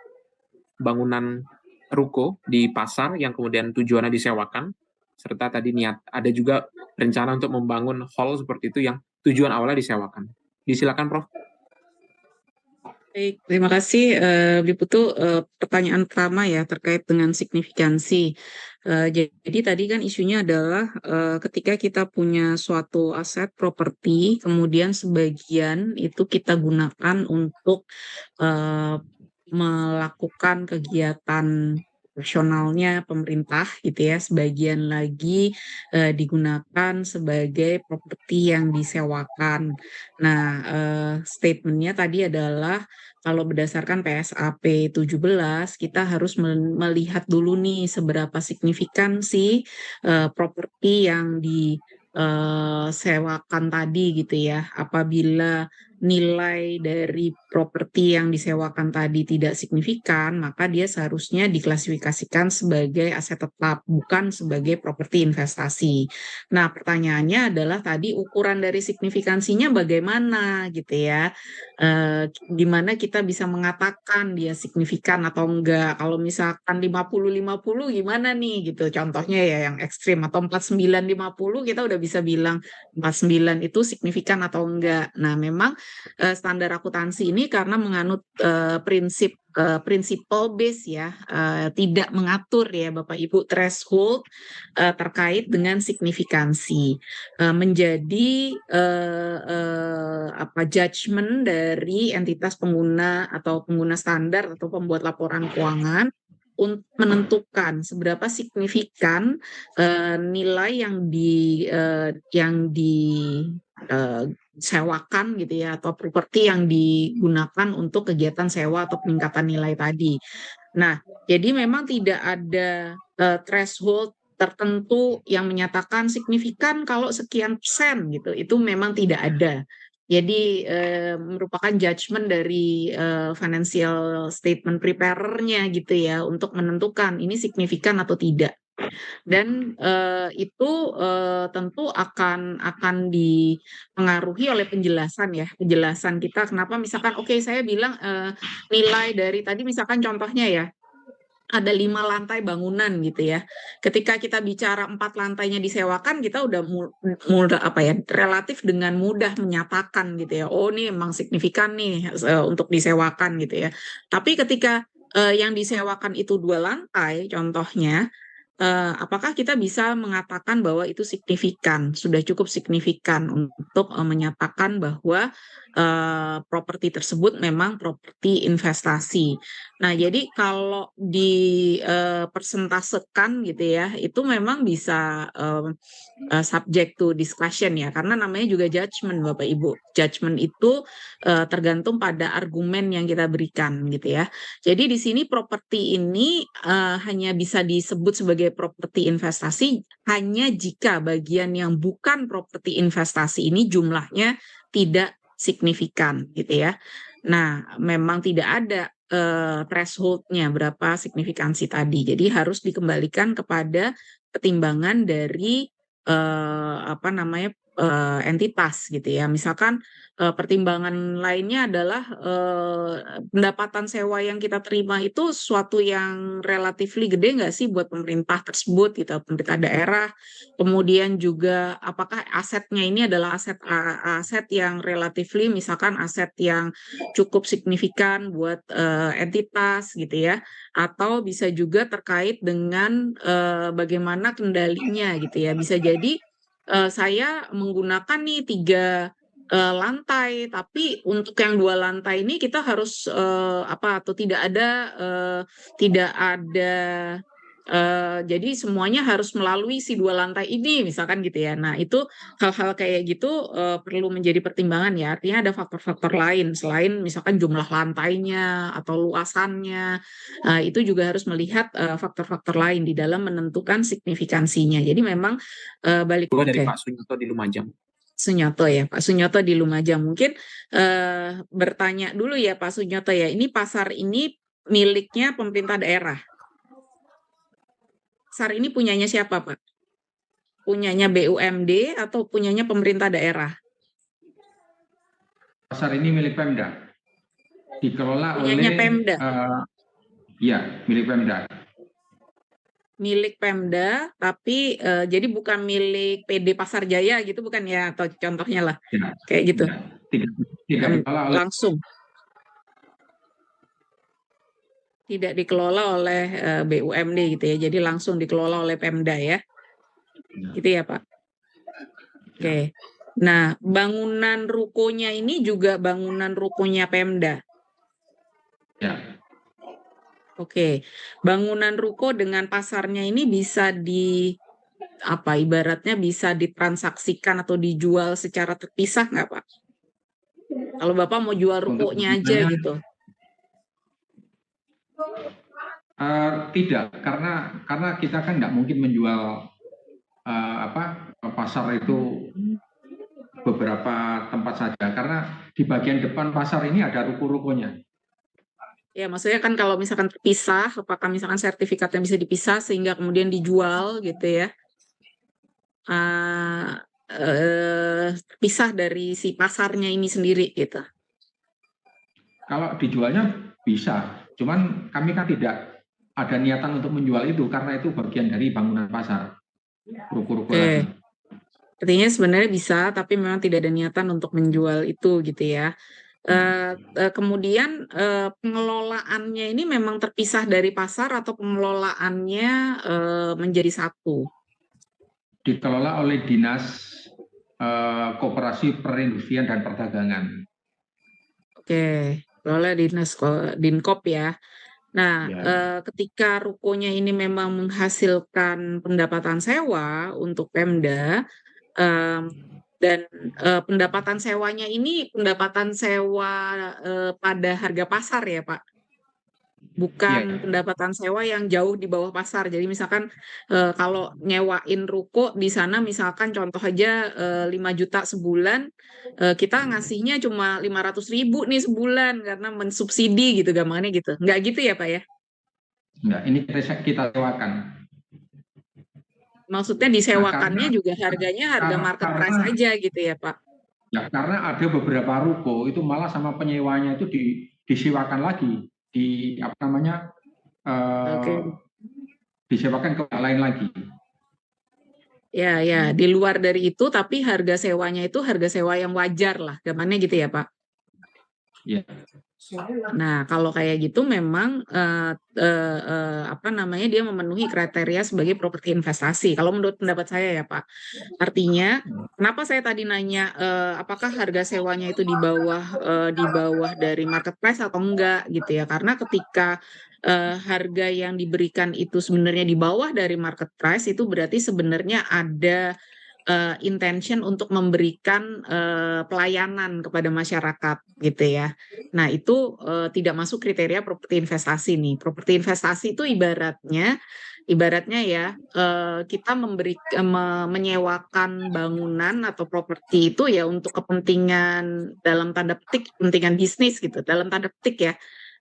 S2: bangunan ruko di pasar yang kemudian tujuannya disewakan, serta tadi ada juga rencana untuk membangun hall seperti itu yang tujuan awalnya disewakan. Disilakan Prof.
S1: Baik, terima kasih Bli Putu. Pertanyaan pertama ya terkait dengan signifikansi. Jadi tadi kan isunya adalah ketika kita punya suatu aset properti, kemudian sebagian itu kita gunakan untuk melakukan kegiatan operasionalnya pemerintah gitu ya, sebagian lagi digunakan sebagai properti yang disewakan. Nah, statementnya tadi adalah kalau berdasarkan PSAP 17, kita harus melihat dulu nih seberapa signifikan sih properti yang disewakan tadi gitu ya. Apabila nilai dari properti yang disewakan tadi tidak signifikan, maka dia seharusnya diklasifikasikan sebagai aset tetap, bukan sebagai properti investasi. Nah, pertanyaannya adalah tadi ukuran dari signifikansinya bagaimana gitu ya. Gimana kita bisa mengatakan dia signifikan atau enggak. Kalau misalkan 50-50 gimana nih gitu. Contohnya ya yang ekstrim, atau 49-50 kita udah bisa bilang 49 itu signifikan atau enggak. Nah, memang standar akuntansi ini karena menganut prinsip principle base ya, tidak mengatur ya Bapak Ibu threshold terkait dengan signifikansi, menjadi judgement dari entitas pengguna atau pengguna standar atau pembuat laporan keuangan untuk menentukan seberapa signifikan nilai yang disewakan gitu ya, atau properti yang digunakan untuk kegiatan sewa atau peningkatan nilai tadi. Nah, jadi memang tidak ada threshold tertentu yang menyatakan signifikan kalau sekian persen gitu. Itu memang tidak ada. Jadi merupakan judgement dari financial statement preparer-nya gitu ya untuk menentukan ini signifikan atau tidak. Dan itu tentu akan dipengaruhi oleh penjelasan ya, penjelasan kita kenapa misalkan saya bilang nilai dari tadi misalkan contohnya ya ada 5 lantai bangunan gitu ya. Ketika kita bicara 4 lantainya disewakan, kita udah mudah relatif dengan mudah menyatakan gitu ya. Oh, ini emang signifikan nih untuk disewakan gitu ya. Tapi ketika yang disewakan itu 2 lantai contohnya, apakah kita bisa mengatakan bahwa itu signifikan, sudah cukup signifikan untuk menyatakan bahwa properti tersebut memang properti investasi. Nah, jadi kalau dipersentasekan gitu ya, itu memang bisa subject to discussion ya, karena namanya juga judgment Bapak Ibu. Judgment itu tergantung pada argumen yang kita berikan gitu ya. Jadi di sini properti ini hanya bisa disebut sebagai properti investasi hanya jika bagian yang bukan properti investasi ini jumlahnya tidak signifikan gitu ya. Nah, memang tidak ada threshold-nya berapa signifikansi tadi. Jadi harus dikembalikan kepada pertimbangan dari entitas gitu ya. Misalkan pertimbangan lainnya adalah pendapatan sewa yang kita terima itu suatu yang relatively gede nggak sih buat pemerintah tersebut gitu, pemerintah daerah. Kemudian juga apakah asetnya ini adalah aset yang relatively misalkan aset yang cukup signifikan buat entitas gitu ya, atau bisa juga terkait dengan bagaimana kendalinya gitu ya. Bisa jadi saya menggunakan nih 3 lantai, tapi untuk yang 2 lantai ini kita harus atau tidak ada jadi semuanya harus melalui si 2 lantai ini misalkan gitu ya. Nah, itu hal-hal kayak gitu perlu menjadi pertimbangan ya. Artinya ada faktor-faktor lain selain misalkan jumlah lantainya atau luasannya. Itu juga harus melihat faktor-faktor lain di dalam menentukan signifikansinya. Jadi memang balik
S2: dari Pak Sunyoto di Lumajang.
S1: Sunyoto ya, Pak Sunyoto di Lumajang. Mungkin bertanya dulu ya Pak Sunyoto ya, ini pasar ini miliknya pemerintah daerah. Pasar ini punyanya siapa Pak? Punyanya BUMD atau punyanya pemerintah daerah?
S4: Pasar ini milik Pemda. Dikelola
S1: punyanya
S4: oleh
S1: Pemda.
S4: Milik Pemda.
S1: milik Pemda, tapi jadi bukan milik PD Pasar Jaya gitu bukan ya? Atau contohnya lah,
S4: Tidak,
S1: kayak gitu.
S4: tidak dikelola oleh
S1: Langsung. Tidak dikelola oleh BUMD gitu ya, jadi langsung dikelola oleh Pemda ya, gitu ya Pak? Oke. Nah, bangunan rukonya ini juga bangunan rukonya Pemda.
S4: ya.
S1: Oke, bangunan ruko dengan pasarnya ini bisa ibaratnya bisa ditransaksikan atau dijual secara terpisah nggak Pak? Kalau Bapak mau jual
S4: Untuk
S1: rukonya aja
S4: bangunannya
S1: gitu.
S4: tidak, karena kita kan nggak mungkin menjual pasar itu beberapa tempat saja, karena di bagian depan pasar ini ada ruko-rukonya.
S1: Ya, maksudnya kan kalau misalkan terpisah, apakah misalkan sertifikatnya bisa dipisah sehingga kemudian dijual gitu ya? Terpisah dari si pasarnya ini sendiri gitu.
S4: Kalau dijualnya bisa, cuman kami kan tidak ada niatan untuk menjual itu karena itu bagian dari bangunan pasar, ruko-ruko tadi.
S1: Artinya sebenarnya bisa, tapi memang tidak ada niatan untuk menjual itu gitu ya. Kemudian pengelolaannya ini memang terpisah dari pasar atau pengelolaannya menjadi satu?
S4: Dikelola oleh Dinas Koperasi Perindustrian dan Perdagangan.
S1: Oke, oleh Dinkop ya. Nah, ketika rukonya ini memang menghasilkan pendapatan sewa untuk Pemda, dan pendapatan sewanya ini pendapatan sewa pada harga pasar ya Pak? Bukan pendapatan sewa yang jauh di bawah pasar. Jadi misalkan kalau nyewain ruko di sana misalkan contoh aja 5 juta sebulan, kita ngasihnya cuma 500.000 nih sebulan karena mensubsidi gitu gampangnya gitu. Nggak gitu ya Pak ya?
S4: Enggak, ini kita sewakan.
S1: Maksudnya disewakannya juga harganya harga market price aja gitu ya Pak?
S4: Ya, karena ada beberapa ruko itu malah sama penyewanya itu disewakan lagi, disewakan ke lain lagi.
S1: Ya, di luar dari itu, tapi harga sewanya itu harga sewa yang wajar lah, gampangnya gitu ya Pak?
S4: Ya.
S1: Nah, kalau kayak gitu memang dia memenuhi kriteria sebagai properti investasi. Kalau menurut pendapat saya ya Pak. Artinya, kenapa saya tadi nanya apakah harga sewanya itu di bawah dari market price atau enggak gitu ya? Karena ketika harga yang diberikan itu sebenarnya di bawah dari market price, itu berarti sebenarnya ada intention untuk memberikan pelayanan kepada masyarakat gitu ya. Nah, itu tidak masuk kriteria properti investasi nih. Properti investasi itu ibaratnya ya kita menyewakan bangunan atau properti itu ya untuk kepentingan dalam tanda petik kepentingan bisnis gitu, dalam tanda petik ya.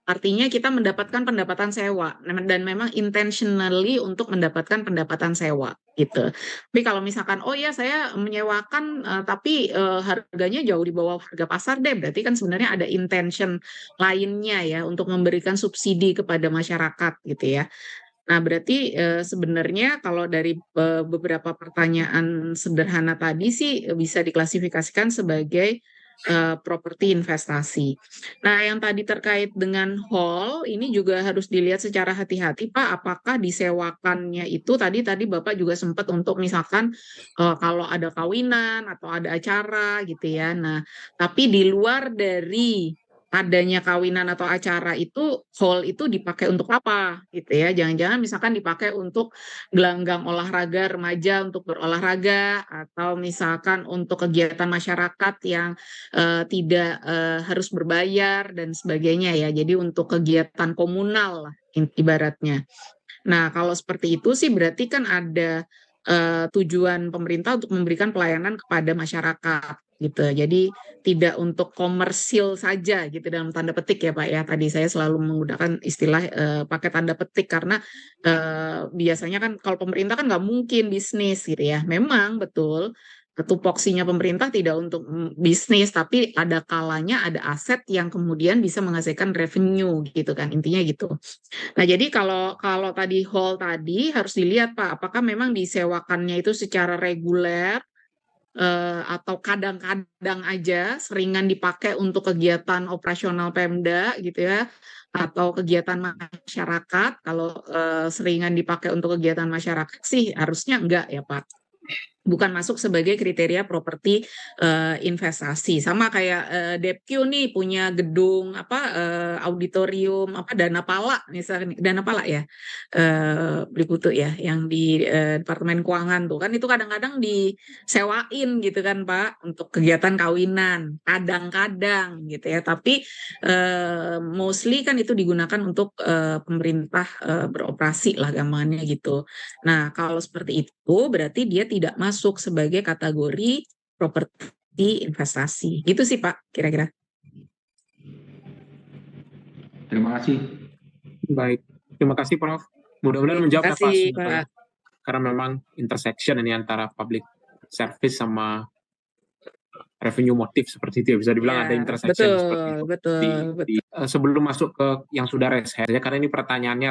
S1: Artinya kita mendapatkan pendapatan sewa dan memang intentionally untuk mendapatkan pendapatan sewa gitu. Tapi kalau misalkan oh ya saya menyewakan tapi harganya jauh di bawah harga pasar deh, berarti kan sebenarnya ada intention lainnya ya untuk memberikan subsidi kepada masyarakat gitu ya. Nah, berarti sebenarnya kalau dari beberapa pertanyaan sederhana tadi sih bisa diklasifikasikan sebagai properti investasi. Nah, yang tadi terkait dengan hall ini juga harus dilihat secara hati-hati, Pak. Apakah disewakannya itu tadi Bapak juga sempat untuk misalkan kalau ada kawinan atau ada acara gitu ya. Nah, tapi di luar dari adanya kawinan atau acara itu hall itu dipakai untuk apa gitu ya, jangan-jangan misalkan dipakai untuk gelanggang olahraga remaja untuk berolahraga atau misalkan untuk kegiatan masyarakat yang tidak harus berbayar dan sebagainya ya, jadi untuk kegiatan komunal lah ibaratnya. Nah, kalau seperti itu sih berarti kan ada tujuan pemerintah untuk memberikan pelayanan kepada masyarakat gitu. Jadi tidak untuk komersil saja gitu dalam tanda petik ya Pak ya. Tadi saya selalu menggunakan istilah pakai tanda petik karena biasanya kan kalau pemerintah kan nggak mungkin bisnis gitu ya. Memang betul tupoksinya pemerintah tidak untuk bisnis, tapi ada kalanya ada aset yang kemudian bisa menghasilkan revenue gitu kan, intinya gitu. Nah, jadi kalau tadi hall tadi harus dilihat Pak, apakah memang disewakannya itu secara reguler atau kadang-kadang aja seringan dipakai untuk kegiatan operasional Pemda gitu ya, atau kegiatan masyarakat. Kalau seringan dipakai untuk kegiatan masyarakat sih harusnya enggak ya Pak. Bukan masuk sebagai kriteria properti investasi. Sama kayak Depq nih punya gedung auditorium Dana Pala misalnya, Dana Pala ya, Beli Putu ya, yang di Departemen Keuangan tuh kan, itu kadang-kadang disewain gitu kan Pak untuk kegiatan kawinan, kadang-kadang gitu ya. Tapi mostly kan itu digunakan untuk pemerintah beroperasi lah gampangannya gitu. Nah, kalau seperti itu berarti dia tidak masuk sebagai kategori properti investasi. Gitu sih Pak, kira-kira.
S4: Terima kasih.
S2: Baik, terima kasih Prof. Mudah-mudahan
S1: Terima
S2: menjawab ya Pak
S1: kasih
S2: semuanya.
S1: Pak.
S2: Karena memang intersection ini antara public service sama revenue motif seperti itu ya, bisa dibilang ada intersection seperti itu.
S1: Betul.
S2: Sebelum masuk ke yang sudah raise hand, karena ini pertanyaannya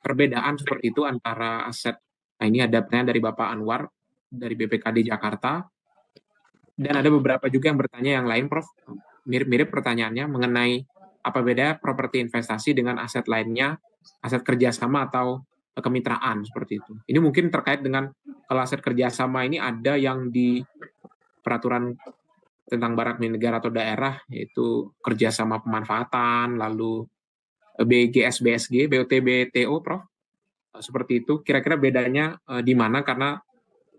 S2: perbedaan seperti itu antara aset. Nah, ini ada pertanyaan dari Bapak Anwar dari BPKD Jakarta, dan ada beberapa juga yang bertanya yang lain Prof, mirip-mirip pertanyaannya mengenai apa beda properti investasi dengan aset lainnya, aset kerjasama atau kemitraan seperti itu. Ini mungkin terkait dengan kalau aset kerjasama ini ada yang di peraturan tentang barang milik negara atau daerah, yaitu kerjasama pemanfaatan, lalu BGS, BSG, BOT, BTO, Prof. Seperti itu. Kira-kira bedanya di mana? Karena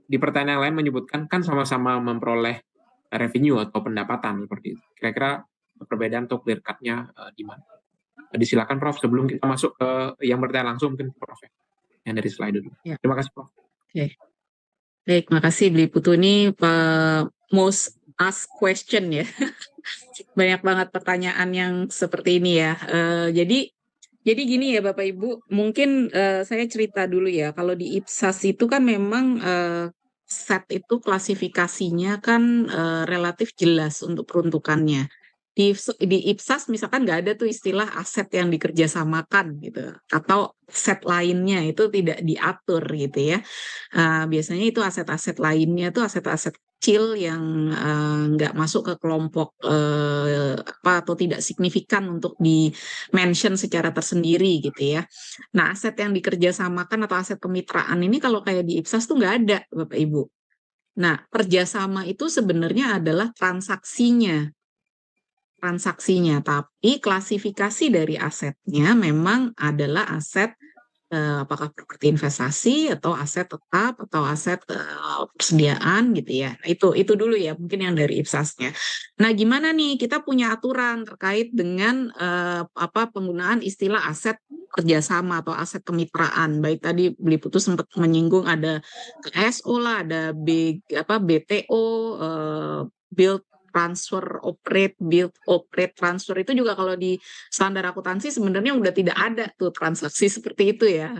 S2: di pertanyaan yang lain menyebutkan kan sama-sama memperoleh revenue atau pendapatan seperti itu. Kira-kira perbedaan atau clear cut-nya di mana? Disilakan Prof. Sebelum kita masuk ke yang bertanya langsung mungkin Prof. Yang dari slide dulu.
S1: Ya.
S2: Terima kasih Prof.
S1: Oke. Baik, makasih Beli Putu, ini most asked question ya. Banyak banget pertanyaan yang seperti ini ya. Jadi gini ya Bapak Ibu, mungkin saya cerita dulu ya. Kalau di IPSAS itu kan memang set itu klasifikasinya kan relatif jelas untuk peruntukannya. Di IPSAS misalkan nggak ada tuh istilah aset yang dikerjasamakan gitu, atau aset lainnya itu tidak diatur gitu ya. Biasanya itu aset-aset lainnya itu aset-aset kecil yang nggak masuk ke kelompok atau tidak signifikan untuk di-mention secara tersendiri gitu ya. Nah, aset yang dikerjasamakan atau aset kemitraan ini kalau kayak di IPSAS tuh nggak ada, Bapak Ibu. Nah, kerjasama itu sebenarnya adalah transaksinya, tapi klasifikasi dari asetnya memang adalah aset apakah properti investasi atau aset tetap atau aset persediaan gitu ya. Nah, itu dulu ya mungkin yang dari IPSAS-nya. Nah, gimana nih kita punya aturan terkait dengan penggunaan istilah aset kerjasama atau aset kemitraan. Baik tadi Beli Putu sempat menyinggung ada KSO lah, ada BTO, build transfer operate, build operate transfer, itu juga kalau di standar akuntansi sebenarnya udah tidak ada tuh transaksi seperti itu ya.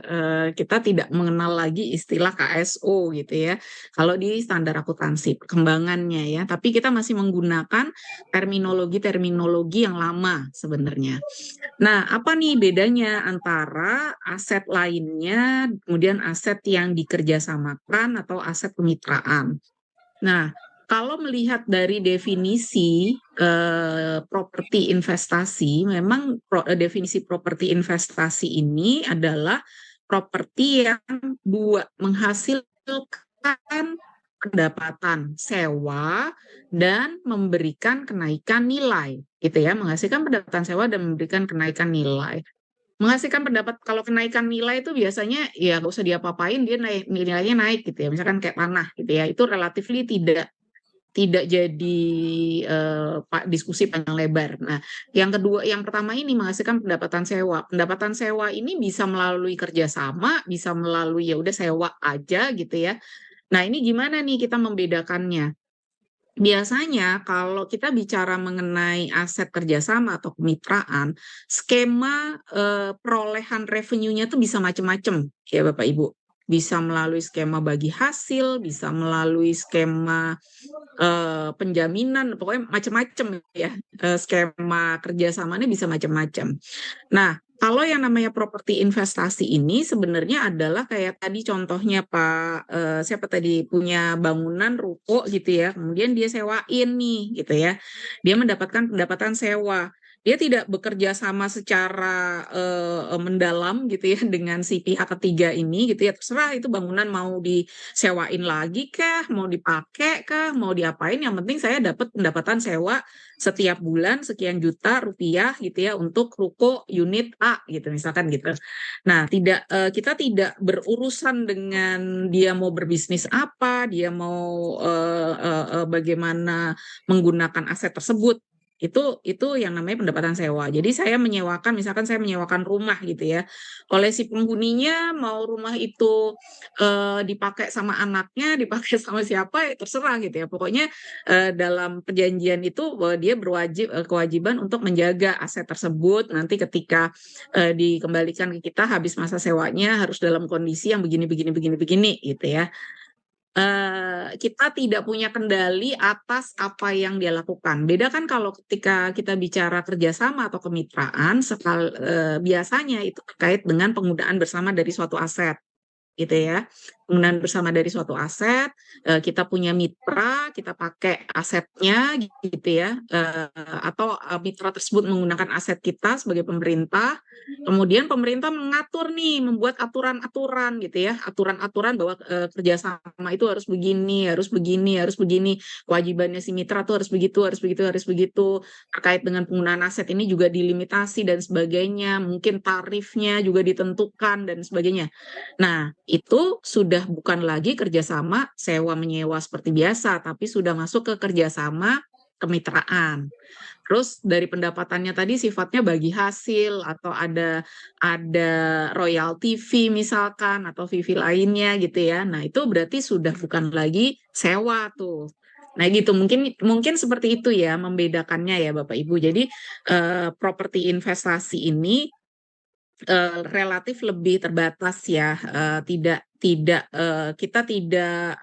S1: Kita tidak mengenal lagi istilah KSO gitu ya. Kalau di standar akuntansi perkembangannya ya, tapi kita masih menggunakan terminologi yang lama sebenarnya. Nah, apa nih bedanya antara aset lainnya, kemudian aset yang dikerjasamakan atau aset kemitraan? Nah, kalau melihat dari definisi properti investasi, memang definisi properti investasi ini adalah properti yang menghasilkan pendapatan sewa dan memberikan kenaikan nilai, gitu ya, menghasilkan pendapatan sewa dan memberikan kenaikan nilai. Menghasilkan pendapat, kalau kenaikan nilai itu biasanya ya nggak usah diapa-apain, dia nilainya naik gitu ya, misalkan kayak tanah gitu ya, itu relatifly tidak jadi diskusi panjang lebar. Nah, yang pertama ini menghasilkan pendapatan sewa. Pendapatan sewa ini bisa melalui kerjasama, bisa melalui ya udah sewa aja gitu ya. Nah, ini gimana nih kita membedakannya? Biasanya kalau kita bicara mengenai aset kerjasama atau kemitraan, skema perolehan revenue-nya tuh bisa macam-macam ya Bapak Ibu. bisa melalui skema bagi hasil, bisa melalui skema penjaminan, pokoknya macam-macam ya. Skema kerjasamanya bisa macam-macam. Nah, kalau yang namanya properti investasi ini sebenarnya adalah kayak tadi contohnya Pak, siapa tadi punya bangunan ruko gitu ya, kemudian dia sewain nih gitu ya, dia mendapatkan pendapatan sewa. Dia tidak bekerja sama secara mendalam gitu ya dengan si pihak ketiga ini gitu ya, terserah itu bangunan mau disewain lagi kah, mau dipakai kah, mau diapain, yang penting saya dapat pendapatan sewa setiap bulan sekian juta rupiah gitu ya untuk ruko unit A gitu misalkan gitu. Nah, kita tidak berurusan dengan dia mau berbisnis apa, dia mau bagaimana menggunakan aset tersebut. Itu yang namanya pendapatan sewa. Jadi saya menyewakan, misalkan saya menyewakan rumah gitu ya. Oleh si penghuninya mau rumah itu dipakai sama anaknya, dipakai sama siapa, ya terserah gitu ya. Pokoknya dalam perjanjian itu bahwa dia kewajiban untuk menjaga aset tersebut. Nanti ketika dikembalikan ke kita habis masa sewanya harus dalam kondisi yang begini gitu ya. Kita tidak punya kendali atas apa yang dia lakukan. Beda kan kalau ketika kita bicara kerjasama atau kemitraan, biasanya itu terkait dengan penggunaan bersama dari suatu aset. Gitu ya, penggunaan bersama dari suatu aset, kita punya mitra, kita pakai asetnya gitu ya, atau mitra tersebut menggunakan aset kita sebagai pemerintah, kemudian pemerintah mengatur nih, membuat aturan-aturan gitu ya, aturan-aturan bahwa kerjasama itu harus begini, kewajibannya si mitra tuh harus begitu, terkait dengan penggunaan aset ini juga dilimitasi dan sebagainya, mungkin tarifnya juga ditentukan dan sebagainya. Nah, itu sudah bukan lagi kerjasama sewa-menyewa seperti biasa, tapi sudah masuk ke kerjasama kemitraan. Terus dari pendapatannya tadi sifatnya bagi hasil atau ada royalty fee misalkan atau fee lainnya gitu ya. Nah, itu berarti sudah bukan lagi sewa tuh. Nah, gitu mungkin seperti itu ya membedakannya ya Bapak Ibu. Jadi properti investasi ini relatif lebih terbatas ya, kita tidak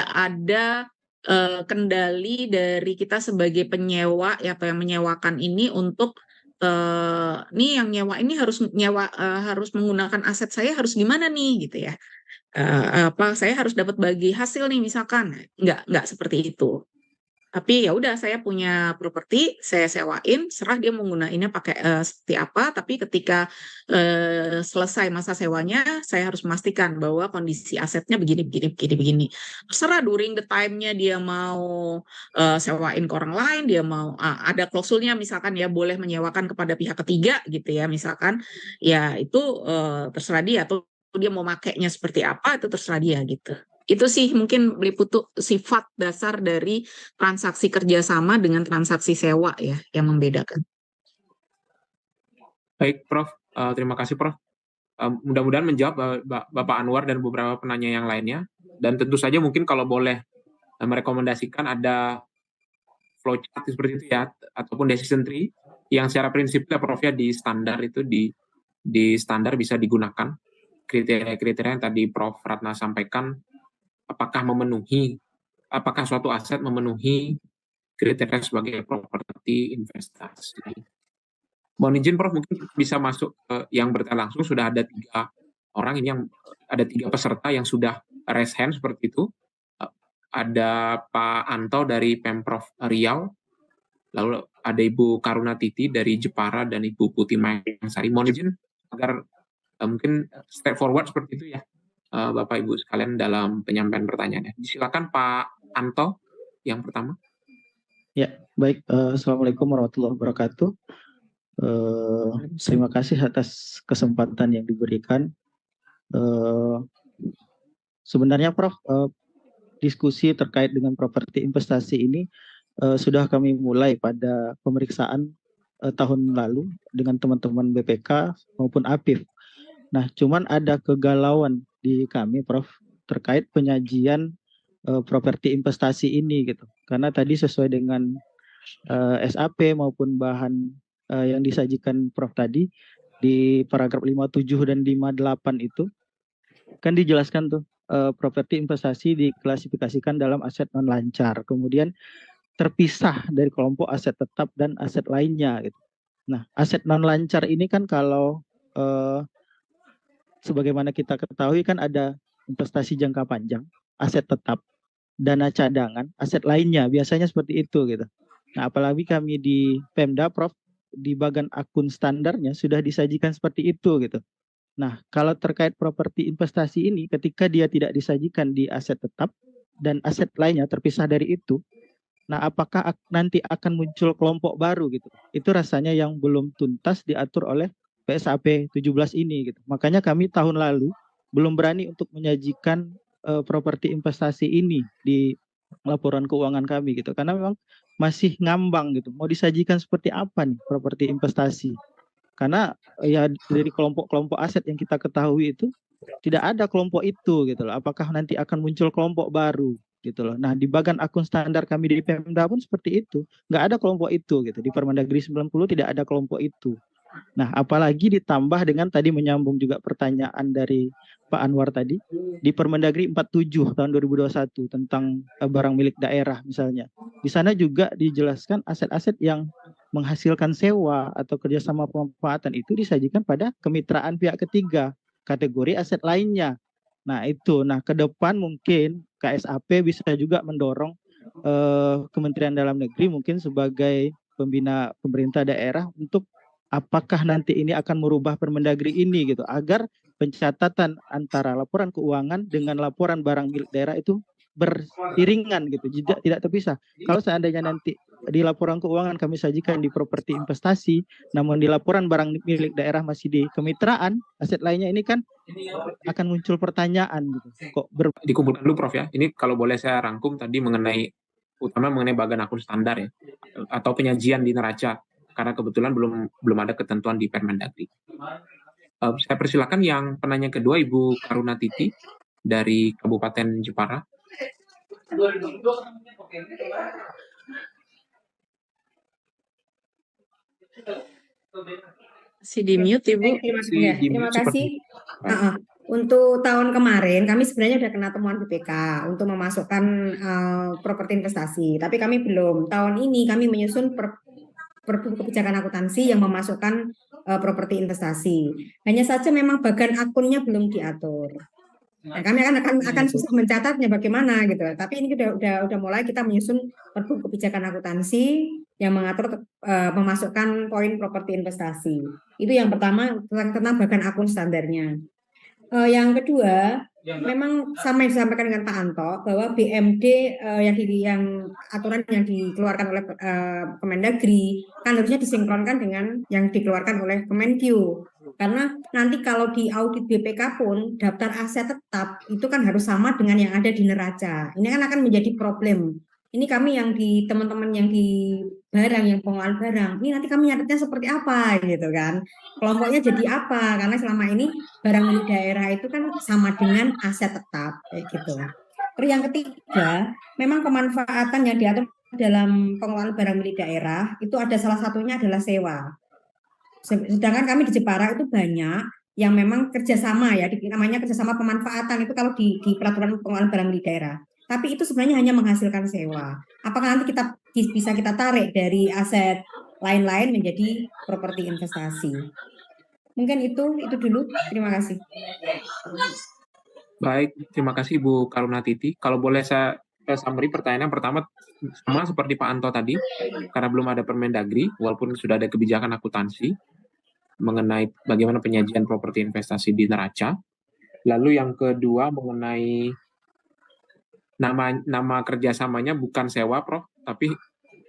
S1: ada kendali dari kita sebagai penyewa ya, atau yang menyewakan ini untuk nih yang nyewa ini harus menggunakan aset saya harus gimana nih gitu ya. Saya harus dapat bagi hasil nih misalkan, nggak seperti itu. Tapi ya udah saya punya properti, saya sewain, serah dia menggunainnya pakai seperti apa, tapi ketika selesai masa sewanya, saya harus memastikan bahwa kondisi asetnya begini. Terserah during the time-nya dia mau sewain ke orang lain, dia mau ada klausulnya misalkan ya boleh menyewakan kepada pihak ketiga gitu ya misalkan, ya itu terserah dia, atau dia mau makainya seperti apa itu terserah dia gitu. Itu sih mungkin Putu sifat dasar dari transaksi kerjasama dengan transaksi sewa ya yang membedakan.
S2: Baik, Prof. Terima kasih, Prof. Mudah-mudahan menjawab Bapak Anwar dan beberapa penanya yang lainnya. Dan tentu saja mungkin kalau boleh merekomendasikan ada flowchart seperti itu ya, ataupun decision tree yang secara prinsipnya Prof ya di standar itu di standar bisa digunakan kriteria-kriteria yang tadi Prof Ratna sampaikan. Apakah suatu aset memenuhi kriteria sebagai properti investasi. Mohon izin Prof, mungkin bisa masuk ke yang bertanya langsung. Sudah ada 3 orang ini, yang ada 3 peserta yang sudah raise hand seperti itu. Ada Pak Anto dari Pemprov Riau, lalu ada Ibu Karuna Titi dari Jepara, dan Ibu Putih Mayangsari. Mohon izin agar mungkin step forward seperti itu ya, Bapak Ibu sekalian dalam penyampaian pertanyaannya. Silakan Pak Anto yang pertama.
S5: Ya, baik. Assalamualaikum warahmatullahi wabarakatuh. Terima kasih atas kesempatan yang diberikan. Sebenarnya Prof, diskusi terkait dengan properti investasi ini sudah kami mulai pada pemeriksaan tahun lalu dengan teman-teman BPK maupun APIF. Nah, cuman ada kegalauan di kami, Prof, terkait penyajian properti investasi ini gitu. Karena tadi sesuai dengan SAP maupun bahan yang disajikan Prof tadi, di paragraf 57 dan 58 itu kan dijelaskan tuh properti investasi diklasifikasikan dalam aset non lancar, kemudian terpisah dari kelompok aset tetap dan aset lainnya gitu. Nah, aset non lancar ini kan kalau sebagaimana kita ketahui kan ada investasi jangka panjang, aset tetap, dana cadangan, aset lainnya, biasanya seperti itu gitu. Nah, apalagi kami di Pemda, Prof, di bagian akun standarnya sudah disajikan seperti itu gitu. Nah, kalau terkait properti investasi ini, ketika dia tidak disajikan di aset tetap dan aset lainnya terpisah dari itu, nah apakah nanti akan muncul kelompok baru gitu? Itu rasanya yang belum tuntas diatur oleh PSAP 17 ini gitu. Makanya kami tahun lalu belum berani untuk menyajikan properti investasi ini di laporan keuangan kami gitu, karena memang masih ngambang gitu. Mau disajikan seperti apa nih properti investasi? Karena ya dari kelompok-kelompok aset yang kita ketahui itu tidak ada kelompok itu gitu loh. Apakah nanti akan muncul kelompok baru gitu loh. Nah, di bagian akun standar kami di Pemda pun seperti itu. Nggak ada kelompok itu gitu. Di Permendagri 90 tidak ada kelompok itu. Nah, apalagi ditambah dengan tadi menyambung juga pertanyaan dari Pak Anwar tadi, di Permendagri 47 tahun 2021 tentang barang milik daerah misalnya. Di sana juga dijelaskan aset-aset yang menghasilkan sewa atau kerjasama pemanfaatan itu disajikan pada kemitraan pihak ketiga, kategori aset lainnya. Nah, itu. Nah, ke depan mungkin KSAP bisa juga mendorong Kementerian Dalam Negeri mungkin sebagai pembina pemerintah daerah untuk apakah nanti ini akan merubah Permendagri ini gitu agar pencatatan antara laporan keuangan dengan laporan barang milik daerah itu beriringan gitu, tidak terpisah. Kalau seandainya nanti di laporan keuangan kami sajikan di properti investasi, namun di laporan barang milik daerah masih di kemitraan, aset lainnya ini kan akan muncul pertanyaan gitu. Kok
S2: Dikumpulkan dulu Prof ya. Ini kalau boleh saya rangkum tadi utama mengenai bagian akun standar ya, atau penyajian di neraca, karena kebetulan belum ada ketentuan di Permendagri. Saya persilakan yang penanya kedua, Ibu Karuna Titi dari Kabupaten Jepara.
S1: Masih di mute, Ibu.
S6: Terima kasih. Untuk tahun kemarin kami sebenarnya sudah kena temuan BPK untuk memasukkan properti investasi, tapi kami belum. Tahun ini kami menyusun Perbu Kebijakan Akuntansi yang memasukkan properti investasi. Hanya saja memang bagian akunnya belum diatur. Nah, kami akan susah mencatatnya bagaimana gitu. Tapi ini udah mulai kita menyusun Perbu Kebijakan Akuntansi yang mengatur memasukkan poin properti investasi. Itu yang pertama tentang bagian akun standarnya. Yang kedua, memang sama yang disampaikan dengan Pak Anto bahwa BMD yang aturan yang dikeluarkan oleh Kemendagri kan harusnya disinkronkan dengan yang dikeluarkan oleh Kemenkyu. Karena nanti kalau di audit BPK pun daftar aset tetap itu kan harus sama dengan yang ada di neraca. Ini kan akan menjadi problem. Ini kami yang di teman-teman yang di barang, yang pengelolaan barang, ini nanti kami nyatetnya seperti apa gitu kan. Kelompoknya jadi apa? Karena selama ini barang milik daerah itu kan sama dengan aset tetap kayak gitu. Terus yang ketiga, memang pemanfaatan yang diatur dalam pengelolaan barang milik daerah itu ada salah satunya adalah sewa. Sedangkan kami di Jepara itu banyak yang memang kerjasama ya, namanya kerjasama pemanfaatan itu kalau di peraturan pengelolaan barang milik daerah. Tapi itu sebenarnya hanya menghasilkan sewa. Apakah nanti kita bisa kita tarik dari aset lain-lain menjadi properti investasi? Mungkin itu dulu. Terima kasih.
S2: Baik, terima kasih Ibu Karuna Titi. Kalau boleh saya summary pertanyaan yang pertama sama seperti Pak Anto tadi, karena belum ada Permendagri, walaupun sudah ada kebijakan akuntansi mengenai bagaimana penyajian properti investasi di neraca. Lalu yang kedua mengenai nama kerjasamanya bukan sewa, Prof, tapi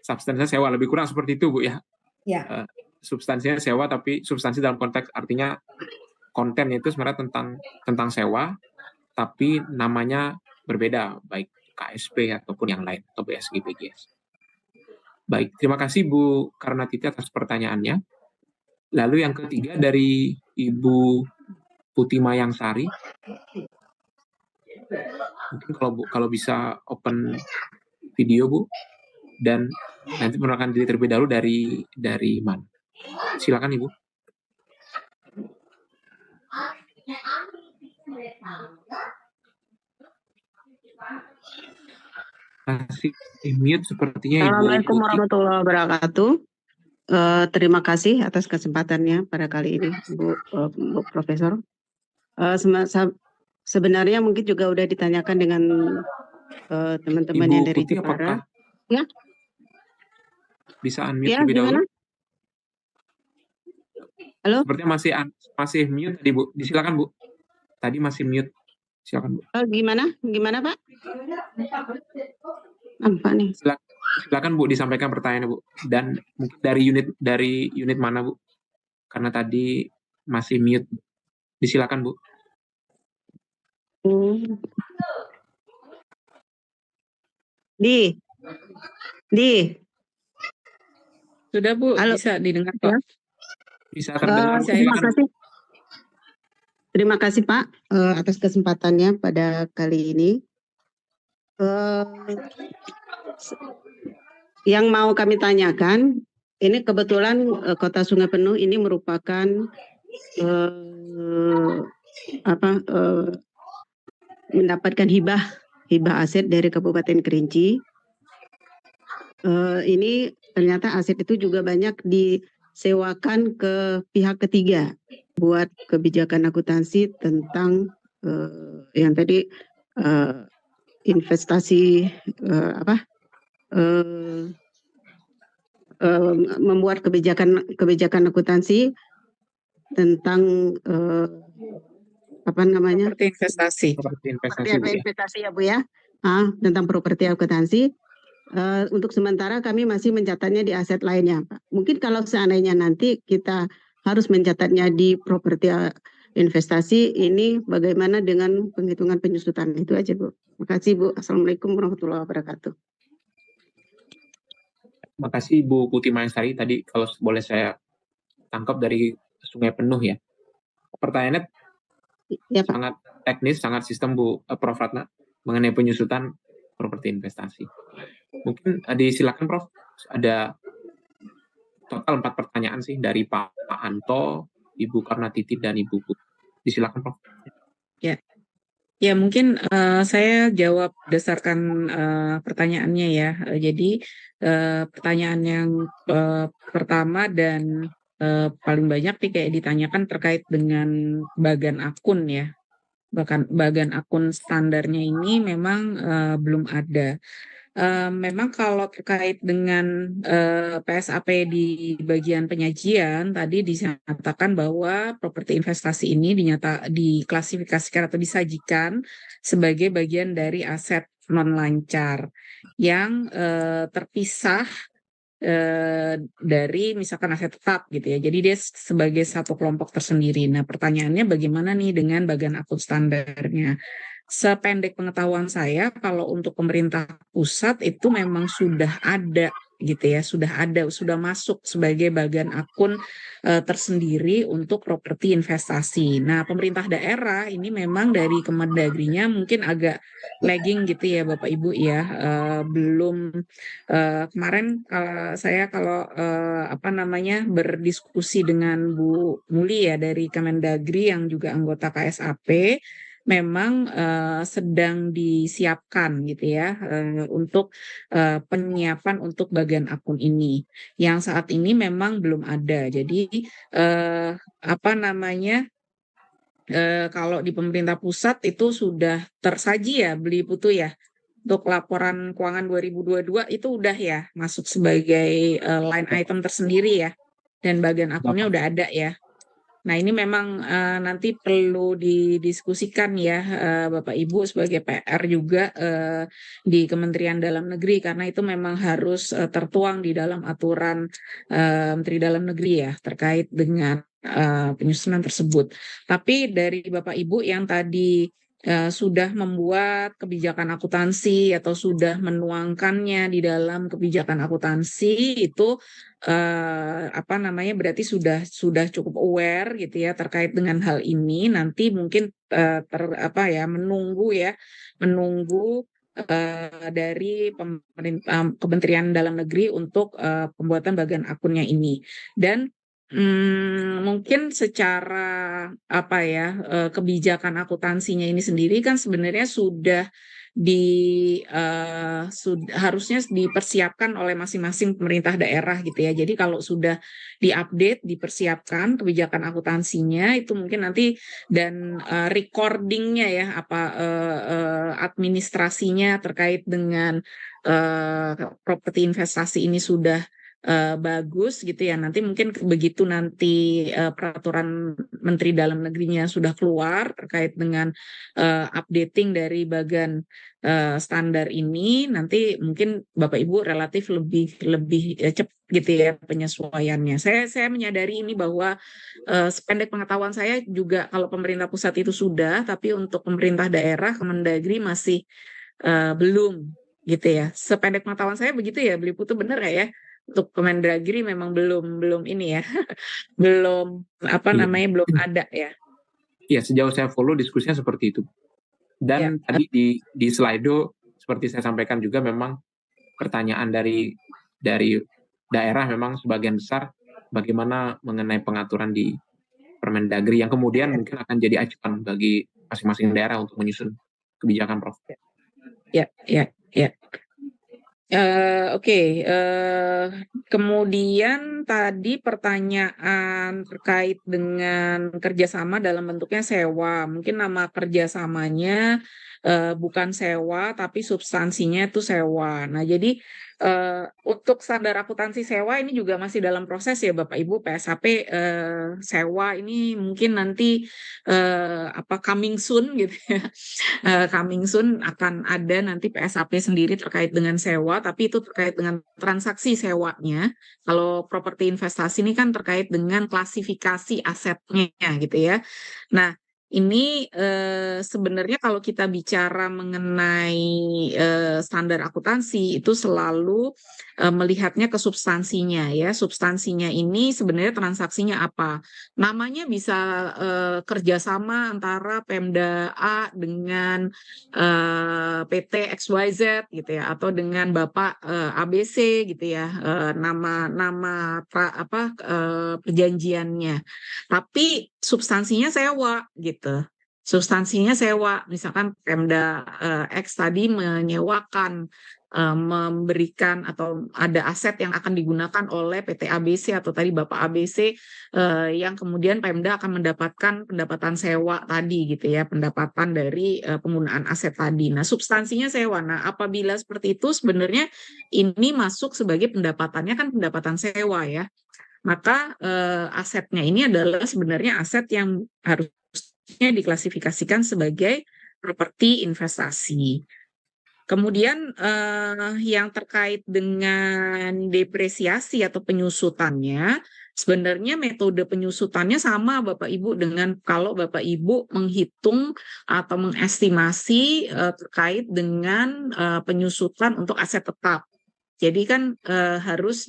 S2: substansinya sewa, lebih kurang seperti itu, Bu ya.
S6: Ya.
S2: Substansinya sewa, tapi substansi dalam konteks artinya kontennya itu sebenarnya tentang sewa, tapi namanya berbeda, baik KSP ataupun yang lain, atau BSG BGS. Baik, terima kasih Bu Karuna Titi atas pertanyaannya. Lalu yang ketiga dari Ibu Putih Mayang Sari. Mungkin kalau bisa open video Bu, dan nanti perkenalkan diri terlebih dahulu dari mana. Silakan Ibu. Masih mute sepertinya Ibu
S7: Assalamualaikum
S2: Putih.
S7: warahmatullahi wabarakatuh. Terima kasih atas kesempatannya pada kali ini, Bu Profesor. Sebenarnya mungkin juga udah ditanyakan dengan teman-teman yang
S2: Ibu
S7: dari
S2: Putih
S7: Jepara.
S2: apakah
S7: Ya,
S2: bisa unmute
S7: ya
S2: lebih dahulu?
S7: gimana? Halo,
S2: Sepertinya masih mute tadi Bu. Disilakan Bu. Tadi masih mute. Silakan Bu.
S7: gimana Pak? Apa nih?
S2: Silakan Bu disampaikan pertanyaannya Bu. Dan mungkin dari unit mana Bu? Karena tadi masih mute. Disilakan Bu.
S1: Sudah Bu,
S7: Halo.
S1: bisa didengar
S7: Ya.
S1: kok.
S2: Bisa terdengar.
S7: Terima
S2: Silakan.
S7: kasih. Terima kasih Pak atas kesempatannya pada kali ini. Yang mau kami tanyakan, ini kebetulan Kota Sungai Penuh ini merupakan mendapatkan hibah aset dari Kabupaten Kerinci. Ini ternyata aset itu juga banyak disewakan ke pihak ketiga buat kebijakan akuntansi tentang yang tadi investasi membuat kebijakan akuntansi tentang
S1: Properti investasi.
S2: Properti investasi Bu ya.
S7: investasi ya Bu ya, tentang properti akuntansi. Untuk sementara kami masih mencatatnya di aset lainnya, Pak. Mungkin kalau seandainya nanti kita harus mencatatnya di properti investasi, ini bagaimana dengan penghitungan penyusutan? Itu aja Bu. Terima kasih Bu. Assalamualaikum warahmatullahi wabarakatuh.
S2: Terima kasih Bu Putih Maestari. Tadi kalau boleh saya tangkap dari Sungai Penuh ya. Pertanyaannya
S7: Ya, Pak.
S2: sangat teknis, sangat sistem Bu Prof. Ratna mengenai penyusutan properti investasi. Mungkin disilakan Prof. Ada total 4 pertanyaan sih dari Pak Anto, Ibu Karnatiti, dan Ibu Putih. Disilakan Prof.
S1: Ya mungkin saya jawab berdasarkan pertanyaannya ya. Jadi pertanyaan yang pertama dan paling banyak nih kayak ditanyakan terkait dengan bagan akun ya. Bahkan bagan akun standarnya ini memang belum ada. Memang kalau terkait dengan PSAP di bagian penyajian tadi dinyatakan bahwa properti investasi ini diklasifikasikan atau disajikan sebagai bagian dari aset non lancar yang terpisah dari misalkan aset tetap gitu ya. Jadi dia sebagai satu kelompok tersendiri. Nah, pertanyaannya bagaimana nih dengan bagan akun standarnya? Sependek pengetahuan saya, kalau untuk pemerintah pusat itu memang sudah ada gitu ya, sudah masuk sebagai bagan akun tersendiri untuk properti investasi. Nah, pemerintah daerah ini memang dari Kemendagrinya mungkin agak lagging gitu ya Bapak Ibu ya, belum kemarin saya berdiskusi dengan Bu Muli ya dari Kemendagri yang juga anggota KSAP, memang sedang disiapkan gitu ya untuk penyiapan untuk bagian akun ini yang saat ini memang belum ada. Jadi kalau di pemerintah pusat itu sudah tersaji ya beli putu ya. Untuk laporan keuangan 2022 itu udah ya masuk sebagai line item tersendiri ya, dan bagian akunnya udah ada ya. Nah ini memang nanti perlu didiskusikan ya Bapak Ibu sebagai PR juga di Kementerian Dalam Negeri, karena itu memang harus tertuang di dalam aturan Menteri Dalam Negeri ya terkait dengan penyusunan tersebut. Tapi dari Bapak Ibu yang tadi sudah membuat kebijakan akuntansi atau sudah menuangkannya di dalam kebijakan akuntansi itu berarti sudah cukup aware gitu ya terkait dengan hal ini. Nanti mungkin menunggu dari pemerintah Kementerian Dalam Negeri untuk pembuatan bagian akunnya ini. Dan Mungkin secara apa ya, kebijakan akuntansinya ini sendiri kan sebenarnya sudah harusnya dipersiapkan oleh masing-masing pemerintah daerah gitu ya. Jadi kalau sudah diupdate, dipersiapkan kebijakan akuntansinya itu mungkin nanti dan recordingnya ya administrasinya terkait dengan properti investasi ini sudah bagus gitu ya. Nanti mungkin begitu nanti peraturan Menteri Dalam Negerinya sudah keluar terkait dengan updating dari bagan standar ini, nanti mungkin Bapak Ibu relatif lebih cepat gitu ya penyesuaiannya. Saya menyadari ini bahwa sependek pengetahuan saya juga kalau pemerintah pusat itu sudah, tapi untuk pemerintah daerah Kemendagri masih belum gitu ya. Sependek pengetahuan saya begitu ya, Beli Putu bener nggak ya? Untuk Kemendagri memang belum ini ya, belum belum ada ya.
S2: Iya, sejauh saya follow diskusinya seperti itu. Dan tadi di Slido seperti saya sampaikan juga memang pertanyaan dari daerah memang sebagian besar bagaimana mengenai pengaturan di Permendagri yang kemudian mungkin akan jadi acuan bagi masing-masing daerah untuk menyusun kebijakan, Prof.
S1: Ya. Oke. Kemudian tadi pertanyaan terkait dengan kerjasama dalam bentuknya sewa. Mungkin nama kerjasamanya bukan sewa, tapi substansinya itu sewa. Nah, jadi untuk standar akuntansi sewa ini juga masih dalam proses ya Bapak Ibu. PSAP sewa ini mungkin nanti coming soon gitu ya. Coming soon akan ada nanti PSAP sendiri terkait dengan sewa, tapi itu terkait dengan transaksi sewanya. Kalau properti investasi ini kan terkait dengan klasifikasi asetnya gitu ya. Nah, ini sebenarnya kalau kita bicara mengenai standar akuntansi itu selalu melihatnya ke substansinya ya. Substansinya ini sebenarnya transaksinya apa? Namanya bisa kerjasama antara Pemda A dengan PT XYZ gitu ya, atau dengan Bapak ABC gitu ya, nama perjanjiannya. Tapi substansinya sewa gitu. Substansinya sewa, misalkan Pemda X tadi menyewakan, memberikan atau ada aset yang akan digunakan oleh PT ABC atau tadi Bapak ABC yang kemudian Pemda akan mendapatkan pendapatan sewa tadi gitu ya, pendapatan dari penggunaan aset tadi. Nah, substansinya sewa. Nah, apabila seperti itu sebenarnya ini masuk sebagai pendapatannya kan pendapatan sewa ya. Maka asetnya ini adalah sebenarnya aset yang harusnya diklasifikasikan sebagai properti investasi. Kemudian yang terkait dengan depresiasi atau penyusutannya, sebenarnya metode penyusutannya sama Bapak Ibu dengan kalau Bapak Ibu menghitung atau mengestimasi terkait dengan penyusutan untuk aset tetap. Jadi kan harus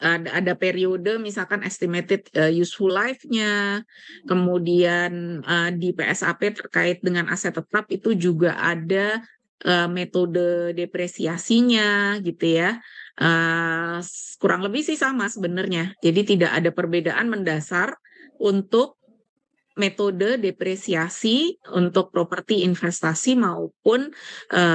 S1: ada periode misalkan estimated useful life-nya, kemudian di PSAP terkait dengan aset tetap itu juga ada metode depresiasinya gitu ya. Kurang lebih sih sama sebenarnya. Jadi tidak ada perbedaan mendasar untuk metode depresiasi untuk properti investasi maupun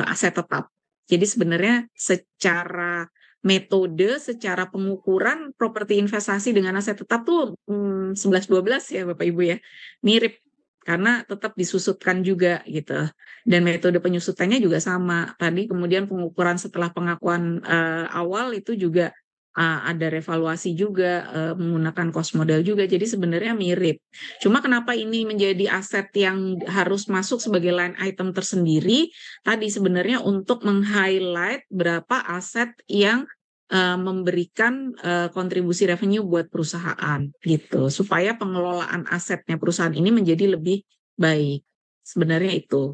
S1: aset tetap. Jadi sebenarnya secara metode, secara pengukuran properti investasi dengan aset tetap tuh 11-12 ya Bapak Ibu ya. Mirip karena tetap disusutkan juga gitu. Dan metode penyusutannya juga sama. Tadi kemudian pengukuran setelah pengakuan awal itu juga ada revaluasi juga menggunakan cost model juga. Jadi sebenarnya mirip. Cuma kenapa ini menjadi aset yang harus masuk sebagai line item tersendiri? Tadi sebenarnya untuk meng-highlight berapa aset yang memberikan kontribusi revenue buat perusahaan gitu, supaya pengelolaan asetnya perusahaan ini menjadi lebih baik. Sebenarnya itu.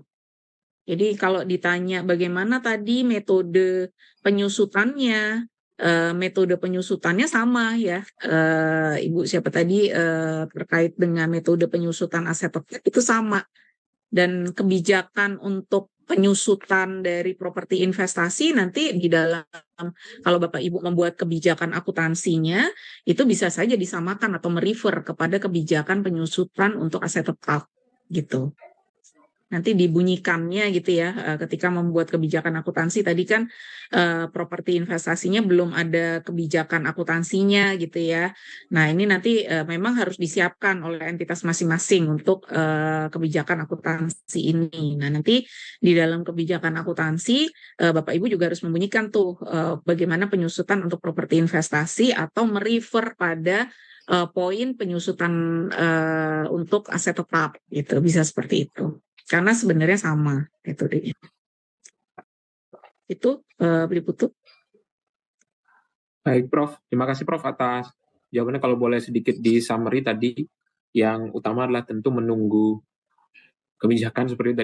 S1: Jadi kalau ditanya bagaimana tadi metode penyusutannya, metode penyusutannya sama ya, Ibu siapa tadi terkait dengan metode penyusutan aset tetap itu sama. Dan kebijakan untuk penyusutan dari properti investasi nanti di dalam, kalau Bapak Ibu membuat kebijakan akuntansinya, itu bisa saja disamakan atau merefer kepada kebijakan penyusutan untuk aset tetap gitu. Nanti dibunyikannya gitu ya, ketika membuat kebijakan akuntansi tadi kan properti investasinya belum ada kebijakan akuntansinya gitu ya. Nah ini nanti memang harus disiapkan oleh entitas masing-masing untuk kebijakan akuntansi ini. Nah nanti di dalam kebijakan akuntansi Bapak Ibu juga harus membunyikan tuh bagaimana penyusutan untuk properti investasi atau merefer pada poin penyusutan untuk aset tetap gitu, bisa seperti itu. Karena sebenarnya sama itu deh. Itu Beli Putu.
S2: Baik Prof, terima kasih Prof atas jawabannya. Kalau boleh sedikit di summary tadi, yang utama adalah tentu menunggu kebijakan seperti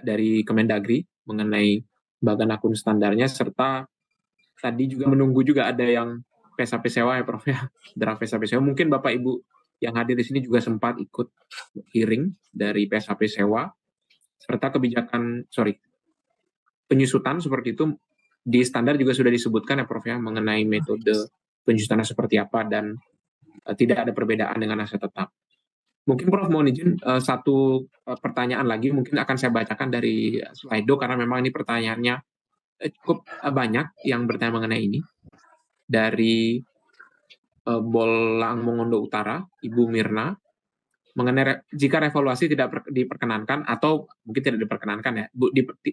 S2: dari Kemendagri mengenai bagan akun standarnya, serta tadi juga menunggu juga ada yang PSAP sewa ya Prof ya, draft PSAP sewa. Mungkin Bapak Ibu yang hadir di sini juga sempat ikut hearing dari PSAP sewa, serta penyusutan seperti itu di standar juga sudah disebutkan ya Prof ya, mengenai metode penyusutannya seperti apa dan tidak ada perbedaan dengan aset tetap. Mungkin Prof mohon izin satu pertanyaan lagi mungkin akan saya bacakan dari Slido karena memang ini pertanyaannya cukup banyak yang bertanya mengenai ini. Dari Bolang Mongondo Utara, Ibu Mirna, mengenai jika revaluasi tidak diperkenankan atau mungkin tidak diperkenankan ya,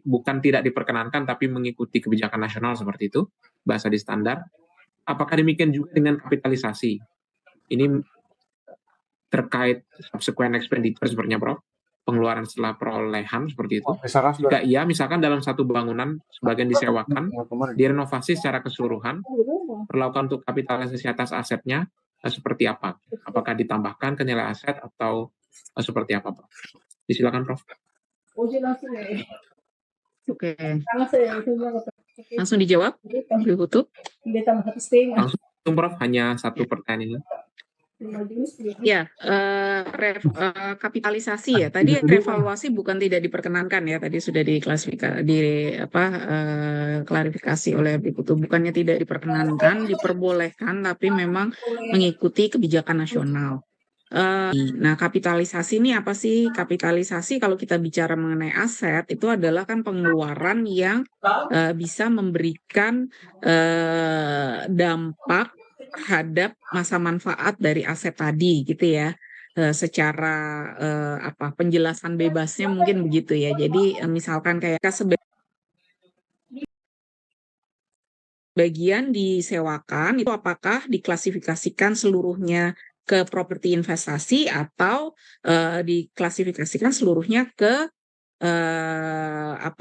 S2: bukan tidak diperkenankan tapi mengikuti kebijakan nasional seperti itu, bahasa di standar. Apakah demikian juga dengan kapitalisasi? Ini terkait subsequent expenditure sepertinya Prof, pengeluaran setelah perolehan seperti itu. Jika iya, misalkan dalam satu bangunan sebagian disewakan, direnovasi secara keseluruhan, perlakuan untuk kapitalisasi atas asetnya seperti apa? Apakah ditambahkan ke nilai aset atau seperti apa, Prof? Disilakan, Prof.
S1: Oke. Langsung dijawab, Beli Putu.
S2: Langsung, Prof. Hanya satu pertanyaan ini.
S1: Ya, kapitalisasi ya. Tadi revaluasi bukan tidak diperkenankan ya. Tadi sudah klarifikasi oleh Beli Putu. Bukannya tidak diperkenankan, diperbolehkan, tapi memang mengikuti kebijakan nasional. Nah, kapitalisasi ini apa sih? Kapitalisasi kalau kita bicara mengenai aset itu adalah kan pengeluaran yang bisa memberikan dampak terhadap masa manfaat dari aset tadi gitu ya. Secara penjelasan bebasnya mungkin begitu ya. Jadi misalkan kayak sebagian disewakan itu apakah diklasifikasikan seluruhnya ke properti investasi atau diklasifikasikan seluruhnya ke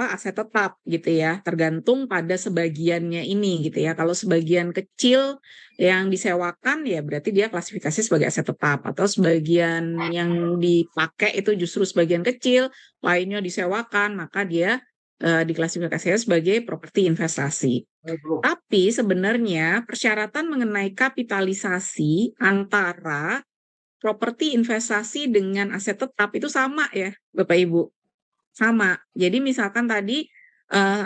S1: aset tetap gitu ya, tergantung pada sebagiannya ini gitu ya. Kalau sebagian kecil yang disewakan ya berarti dia klasifikasi sebagai aset tetap, atau sebagian yang dipakai itu justru sebagian kecil, lainnya disewakan, maka dia diklasifikasikan sebagai properti investasi. Tapi sebenarnya persyaratan mengenai kapitalisasi antara properti investasi dengan aset tetap itu sama ya Bapak Ibu. Sama. Jadi misalkan tadi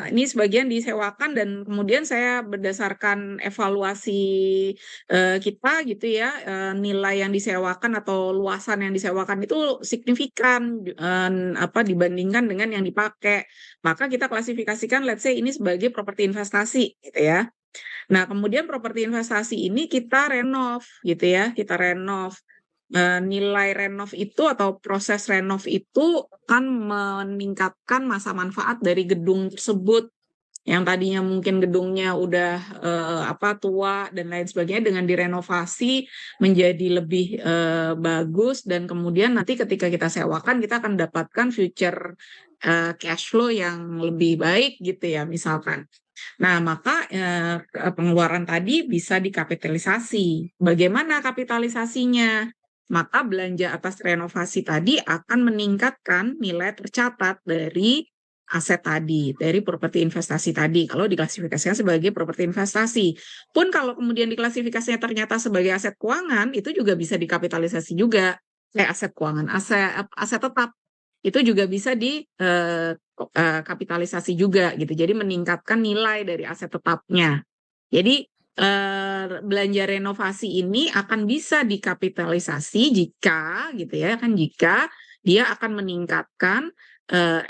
S1: ini sebagian disewakan dan kemudian saya berdasarkan evaluasi kita gitu ya, nilai yang disewakan atau luasan yang disewakan itu signifikan dibandingkan dengan yang dipakai. Maka kita klasifikasikan let's say ini sebagai properti investasi gitu ya. Nah, kemudian properti investasi ini kita renov gitu ya, kita renov. Nilai renov itu atau proses renov itu kan meningkatkan masa manfaat dari gedung tersebut yang tadinya mungkin gedungnya udah tua dan lain sebagainya, dengan direnovasi menjadi lebih bagus, dan kemudian nanti ketika kita sewakan kita akan dapatkan future cash flow yang lebih baik gitu ya misalkan. Nah, maka pengeluaran tadi bisa dikapitalisasi. Bagaimana kapitalisasinya? Maka belanja atas renovasi tadi akan meningkatkan nilai tercatat dari aset tadi, dari properti investasi tadi, kalau diklasifikasikan sebagai properti investasi. Pun kalau kemudian diklasifikasinya ternyata sebagai aset keuangan, itu juga bisa dikapitalisasi juga. Kayak aset keuangan, aset tetap. itu juga bisa kapitalisasi juga gitu. Jadi meningkatkan nilai dari aset tetapnya. Jadi belanja renovasi ini akan bisa dikapitalisasi jika gitu ya kan, jika dia akan meningkatkan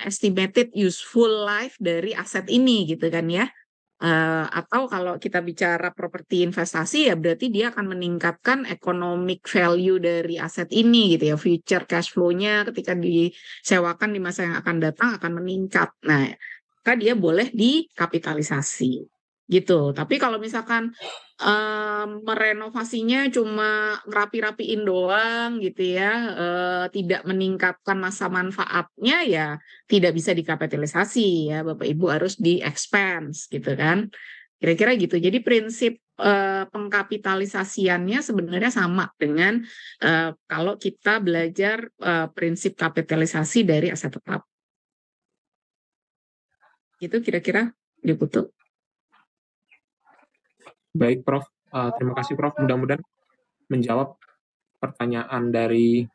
S1: estimated useful life dari aset ini gitu kan ya. Atau kalau kita bicara properti investasi ya berarti dia akan meningkatkan economic value dari aset ini gitu ya, future cash flow-nya ketika disewakan di masa yang akan datang akan meningkat. Nah, maka dia boleh dikapitalisasi gitu. Tapi kalau misalkan merenovasinya cuma ngerapi-rapiin doang gitu ya, tidak meningkatkan masa manfaatnya ya tidak bisa dikapitalisasi ya, Bapak Ibu harus di-expense gitu kan. Kira-kira gitu. Jadi prinsip pengkapitalisasiannya sebenarnya sama dengan kalau kita belajar prinsip kapitalisasi dari aset tetap. Itu kira-kira dibutuh.
S2: Baik, Prof. Terima kasih, Prof. Mudah-mudahan menjawab pertanyaan dari